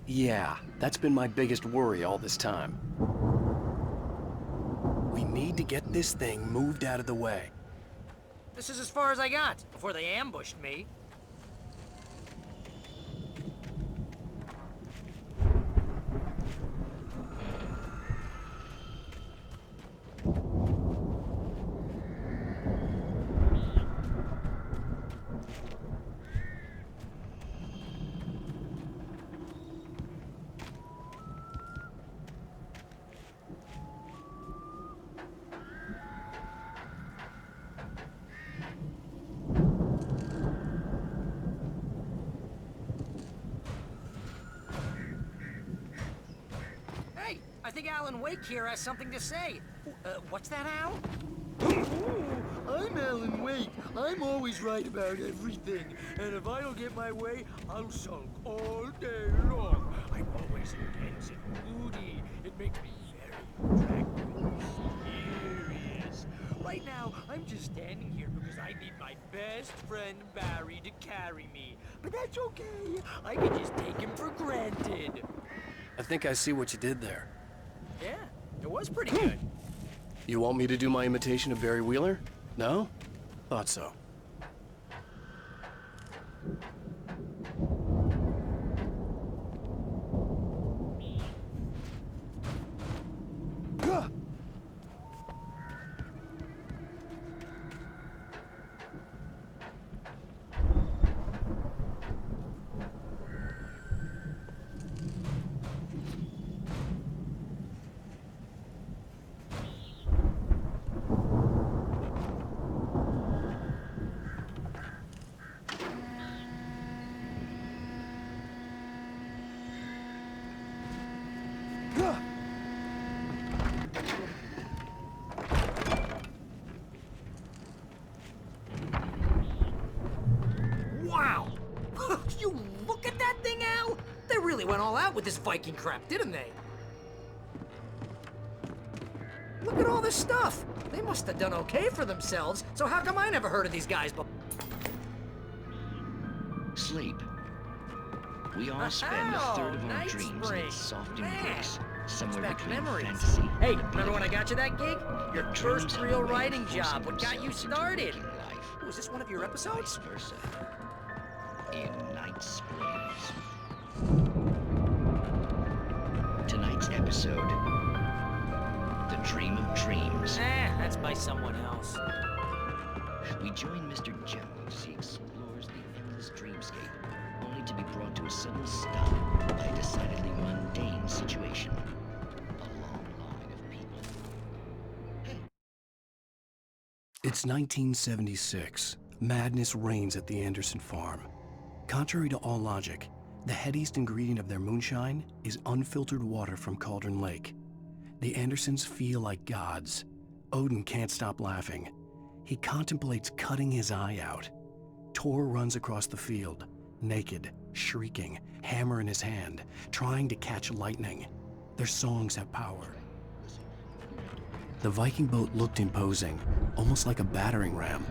Yeah, that's been my biggest worry all this time. We need to get this thing moved out of the way. This is as far as I got, before they ambushed me. I think Alan Wake here has something to say. What's that, Al? I'm Alan Wake. I'm always right about everything. And if I don't get my way, I'll sulk all day long. I'm always intense and moody. It makes me very attractive and serious. Right now, I'm just standing here because I need my best friend Barry to carry me. But that's okay. I can just take him for granted. I think I see what you did there. Yeah, it was pretty good. You want me to do my imitation of Barry Wheeler? No? Thought so. Wow! You look at that thing, Al! They really went all out with this Viking crap, didn't they? Look at all this stuff! They must have done okay for themselves, so how come I never heard of these guys before? Sleep. We all spend a third of our Night dreams in Spring. its soft Man, embrace, somewhere back between memories. fantasy Hey, and remember when I got you that gig? Your Dreams first have a real way of writing forcing job. What got you themselves into started? waking life, Was this one of your episodes? vice versa. In Night Springs. Tonight's episode, The Dream of Dreams. That's by someone else. We join Mr. Jones as he explores the endless dreamscape, only to be brought to a sudden stop by a decidedly mundane situation. A long line of people. It's 1976. Madness reigns at the Anderson farm. Contrary to all logic, the headiest ingredient of their moonshine is unfiltered water from Cauldron Lake. The Andersons feel like gods. Odin can't stop laughing. He contemplates cutting his eye out. Tor runs across the field, naked, shrieking, hammer in his hand, trying to catch lightning. Their songs have power. The Viking boat looked imposing, almost like a battering ram.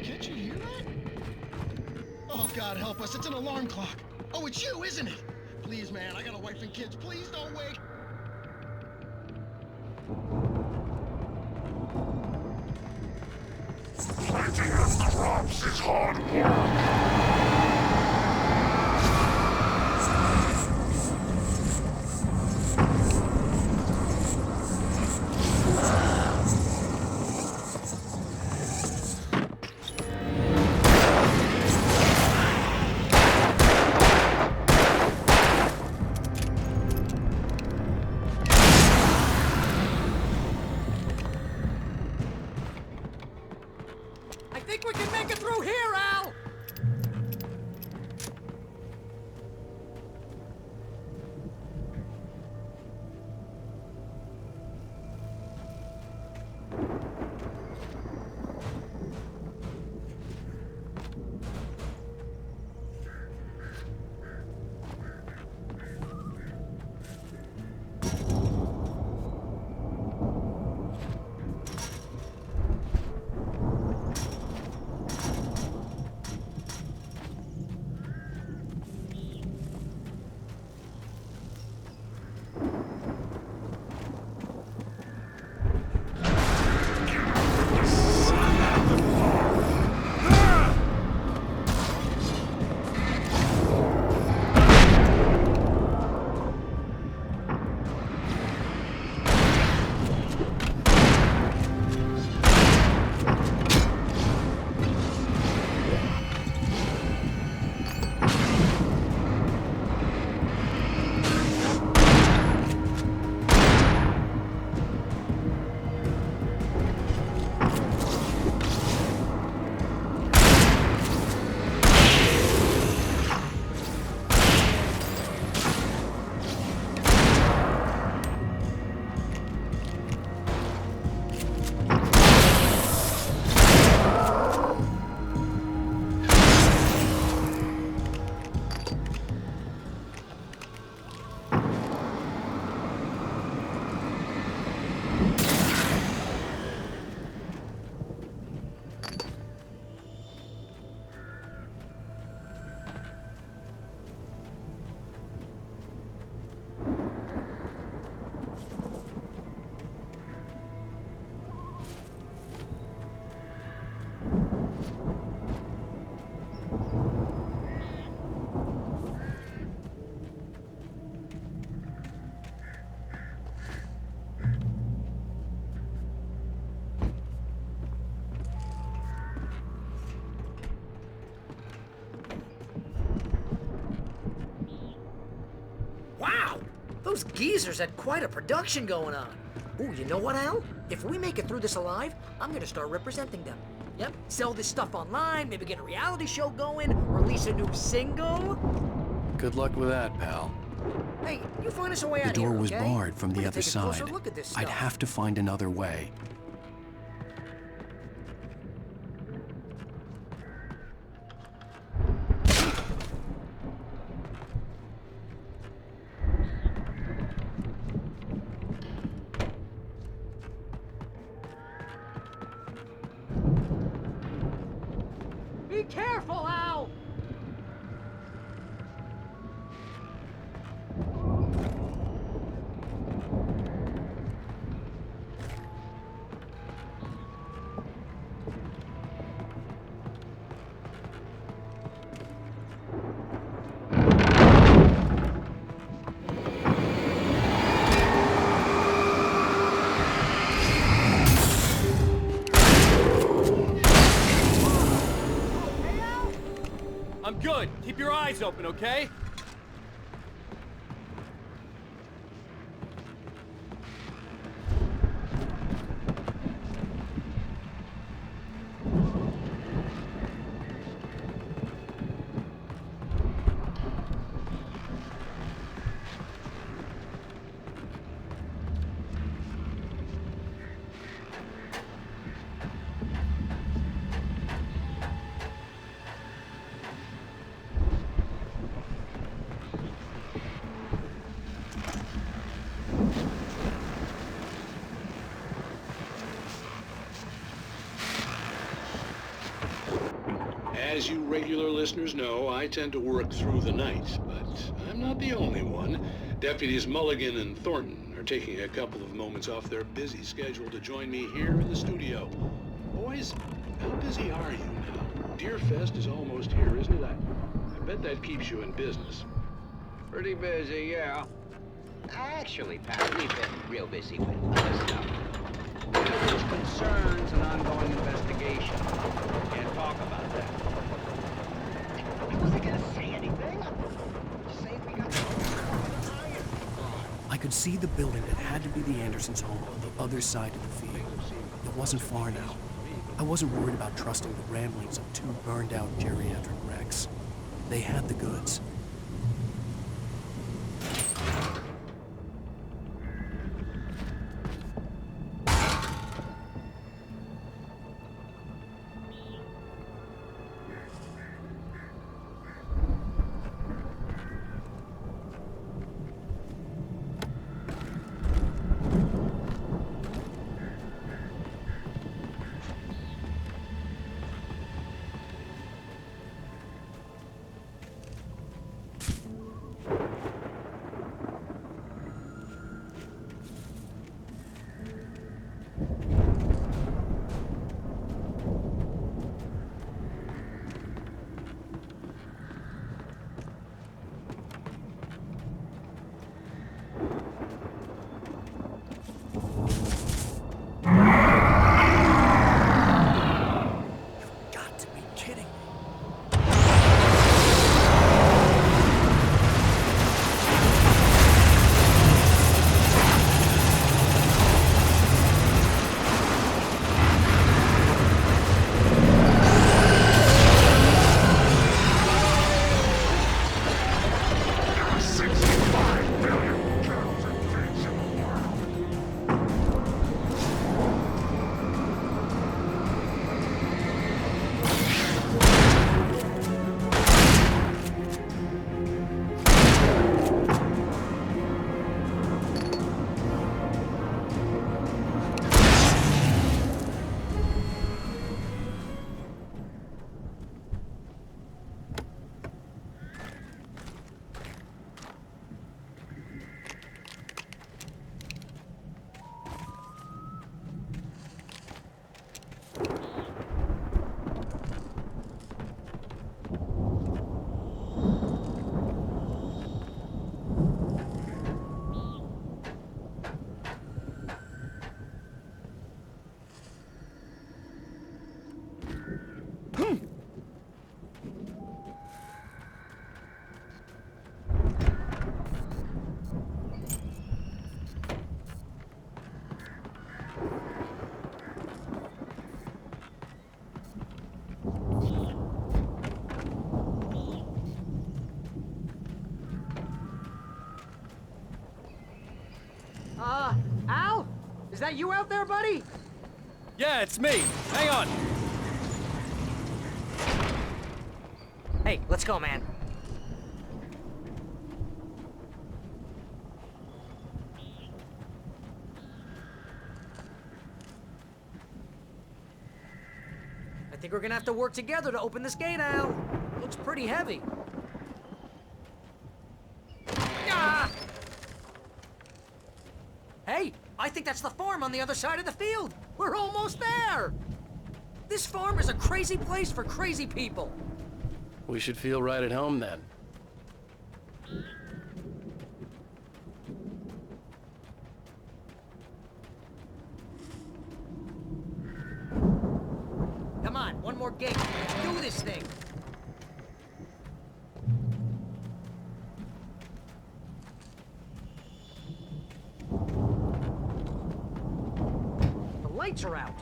Can't you hear that? Oh, God help us. It's an alarm clock. Oh, it's you, isn't it? Please, man, I got a wife and kids. Please don't wake. Plenty of crops is hard work. I think we can make it through here, Al! Wow! Those geezers had quite a production going on. Ooh, you know what, Al? If we make it through this alive, I'm gonna start representing them. Yep, sell this stuff online, maybe get a reality show going, release a new single. Good luck with that, pal. Hey, you find us a way The out door here, was okay? barred from We the can other take a closer side. look at this I'd stuff. have to find another way. Be careful, Al! I'm good. Keep your eyes open, okay? As you regular listeners know, I tend to work through the night, but I'm not the only one. Deputies Mulligan and Thornton are taking a couple of moments off their busy schedule to join me here in the studio. Boys, how busy are you now? Deerfest is almost here, isn't it? I bet that keeps you in business. Pretty busy, yeah. Actually, Pat, we've been real busy with other stuff. There's concerns and ongoing investigation. Can't talk about that. I wasn't gonna say anything. Just saying we got I could see the building that had to be the Andersons' home on the other side of the field. It wasn't far now. I wasn't worried about trusting the ramblings of two burned-out geriatric wrecks. They had the goods. Al? Is that you out there, buddy? Yeah, it's me. Hang on. Hey, let's go, man. I think we're gonna have to work together to open this gate, Al. Looks pretty heavy. Ah! Hey, I think that's the farm on the other side of the field. We're almost there. This farm is a crazy place for crazy people. We should feel right at home then. Come on, one more gate. Do this thing. The lights are out.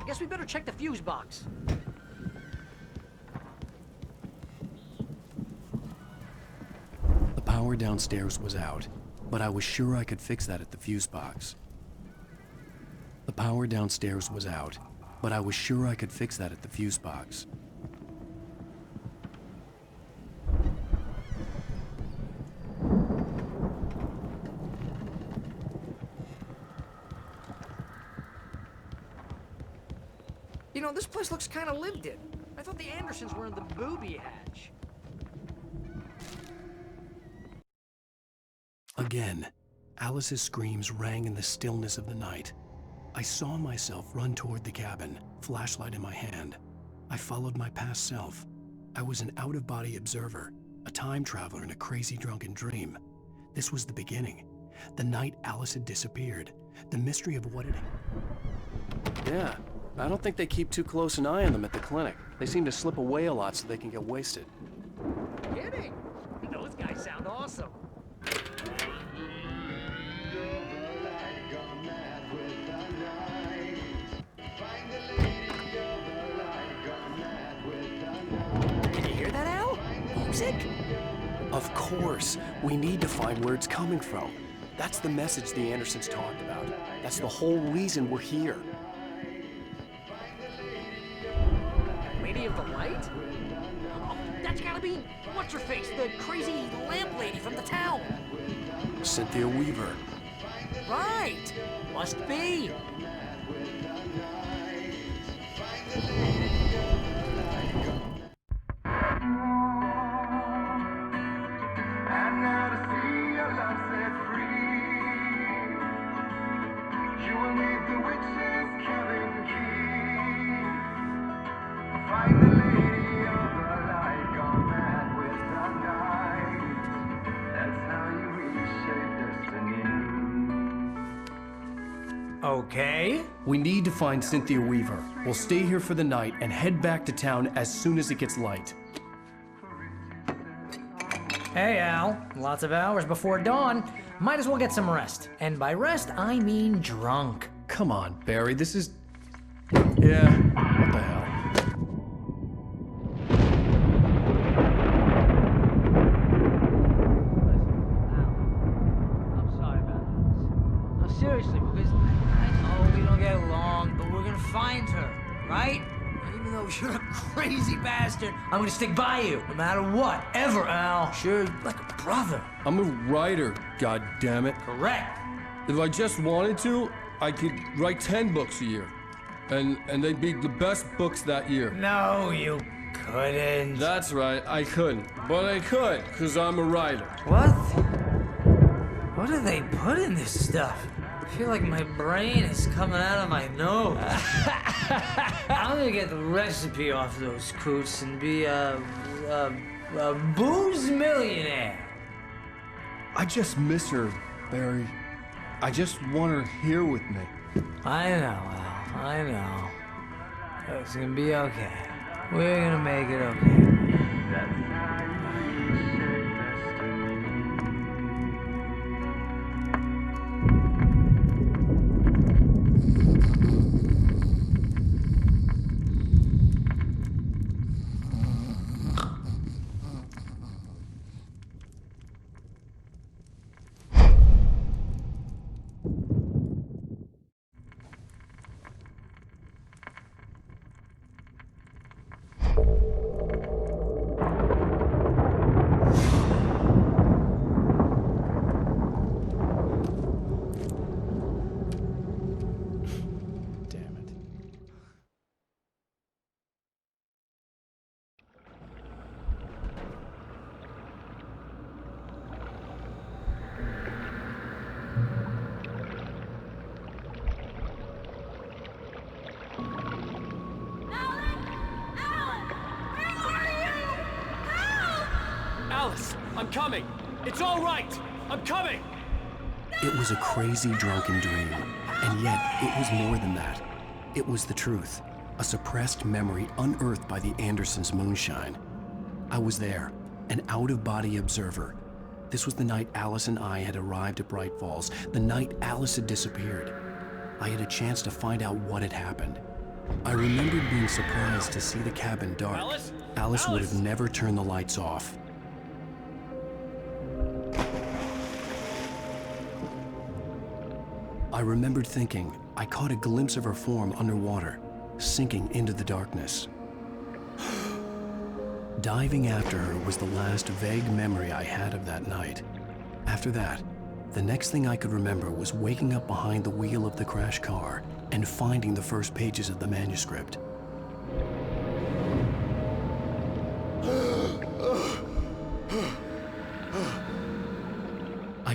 Guess we better check the fuse box. The power downstairs was out, but I was sure I could fix that at the fuse box. The power downstairs was out, but I was sure I could fix that at the fuse box. You know, this place looks kind of lived in. I thought the Andersons were in the booby hatch. Again, Alice's screams rang in the stillness of the night. I saw myself run toward the cabin, flashlight in my hand. I followed my past self. I was an out-of-body observer, a time traveler in a crazy drunken dream. This was the beginning. The night Alice had disappeared. The mystery of what had... Yeah, I don't think they keep too close an eye on them at the clinic. They seem to slip away a lot so they can get wasted. Kidding? Those guys sound awesome. Can you hear that, Al? Music? Of course. We need to find where it's coming from. That's the message the Andersons talked about. That's the whole reason we're here. Lady of the Light? Oh, that's gotta be what's-her-face, the crazy lamp lady from the town. Cynthia Weaver. Right. Must be. Okay. We need to find Cynthia Weaver. We'll stay here for the night and head back to town as soon as it gets light. Hey, Al. Lots of hours before dawn. Might as well get some rest. And by rest, I mean drunk. Come on, Barry, this is... Yeah, what the hell? Seriously, because I know we don't get along, but we're gonna find her, right? And even though you're a crazy bastard, I'm gonna stick by you, no matter what, ever, Al. Sure, like a brother. I'm a writer, goddammit. Correct. If I just wanted to, I could write 10 books a year. And they'd be the best books that year. No, you couldn't. That's right, I couldn't. But I could, because I'm a writer. What? What do they put in this stuff? I feel like my brain is coming out of my nose. I'm gonna get the recipe off those coots and be a booze millionaire. I just miss her, Barry. I just want her here with me. I know, Al. I know. It's gonna be okay. We're gonna make it okay. Alice, I'm coming. It's all right. I'm coming. It was a crazy drunken dream, and yet it was more than that. It was the truth, a suppressed memory unearthed by the Andersons' moonshine. I was there, an out-of-body observer. This was the night Alice and I had arrived at Bright Falls, the night Alice had disappeared. I had a chance to find out what had happened. I remembered being surprised to see the cabin dark. Alice would have never turned the lights off. I remembered thinking I caught a glimpse of her form underwater, sinking into the darkness. Diving after her was the last vague memory I had of that night. After that, the next thing I could remember was waking up behind the wheel of the crashed car and finding the first pages of the manuscript.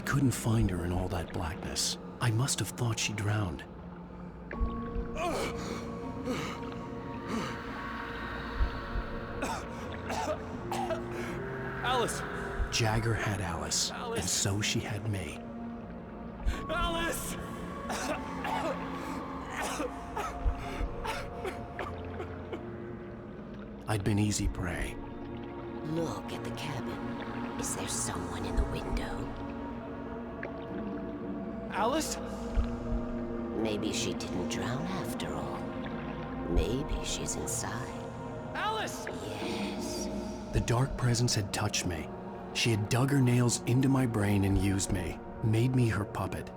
couldn't find her in all that blackness. I must have thought she drowned. Alice! Jagger had Alice, and so she had me. Alice! I'd been easy prey. Look at the cabin. Is there someone in the window? Alice? Maybe she didn't drown after all. Maybe she's inside. Alice! Yes. The dark presence had touched me. She had dug her nails into my brain and used me, made me her puppet.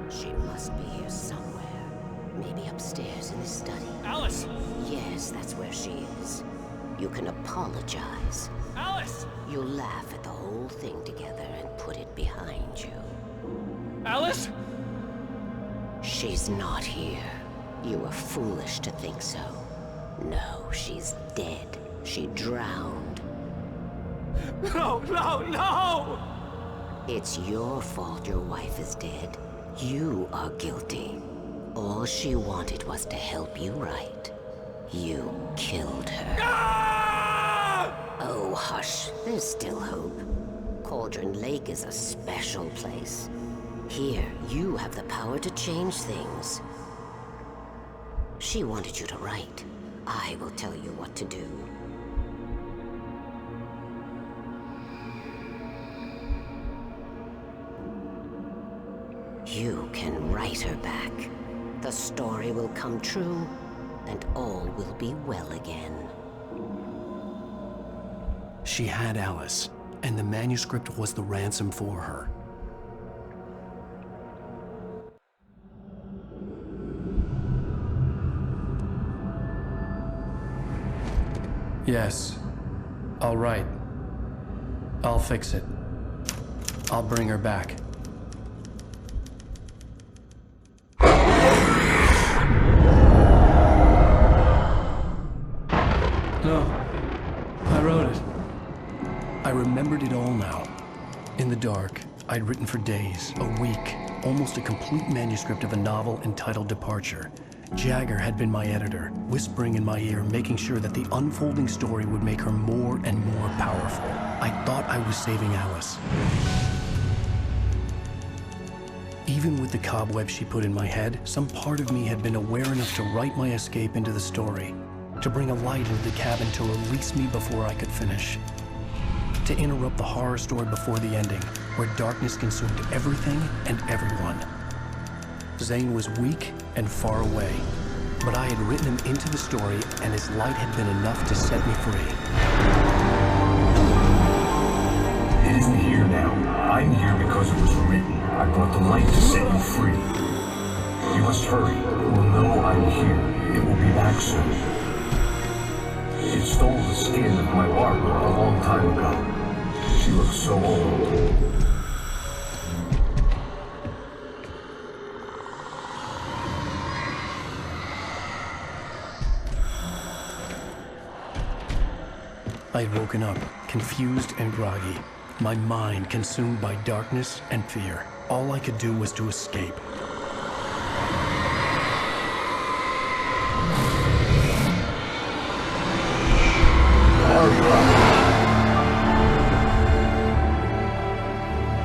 She must be here somewhere. Maybe upstairs in the study. Alice! Yes, that's where she is. You can apologize. Alice! You'll laugh at the whole thing together and put it behind you. Alice? She's not here. You were foolish to think so. No, she's dead. She drowned. No, no, no! It's your fault your wife is dead. You are guilty. All she wanted was to help you right. You killed her. Ah! Oh, hush. There's still hope. Cauldron Lake is a special place. Here, you have the power to change things. She wanted you to write. I will tell you what to do. You can write her back. The story will come true, and all will be well again. She had Alice, and the manuscript was the ransom for her. Yes. All right. I'll fix it. I'll bring her back. No. I wrote it. I remembered it all now. In the dark, I'd written for days, a week, almost a complete manuscript of a novel entitled Departure. Jagger had been my editor, whispering in my ear, making sure that the unfolding story would make her more and more powerful. I thought I was saving Alice. Even with the cobwebs she put in my head, some part of me had been aware enough to write my escape into the story, to bring a light into the cabin to release me before I could finish, to interrupt the horror story before the ending, where darkness consumed everything and everyone. Zane was weak and far away, but I had written him into the story, and his light had been enough to set me free. It isn't here now. I'm here because it was written. I brought the light to set you free. You must hurry. It will know I'm here. It will be back soon. It stole the skin of my Barbara a long time ago. She looks so old. I had woken up, confused and groggy, my mind consumed by darkness and fear. All I could do was to escape.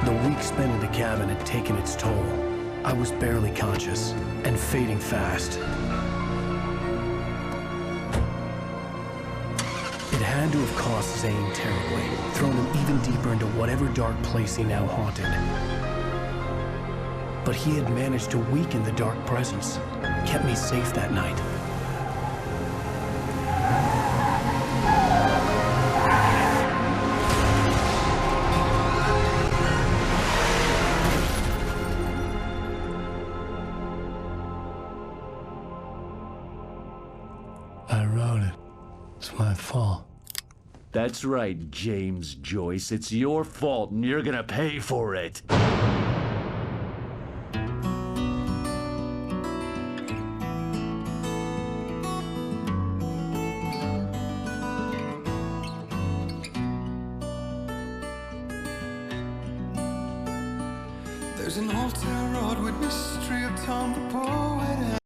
The week spent in the cabin had taken its toll. I was barely conscious, and fading fast. It had to have cost Zane terribly, thrown him even deeper into whatever dark place he now haunted. But he had managed to weaken the dark presence, kept me safe that night. I wrote it. It's my fault. That's right, James Joyce. It's your fault, and you're gonna pay for it. There's an old town road with mystery of Tom the poet.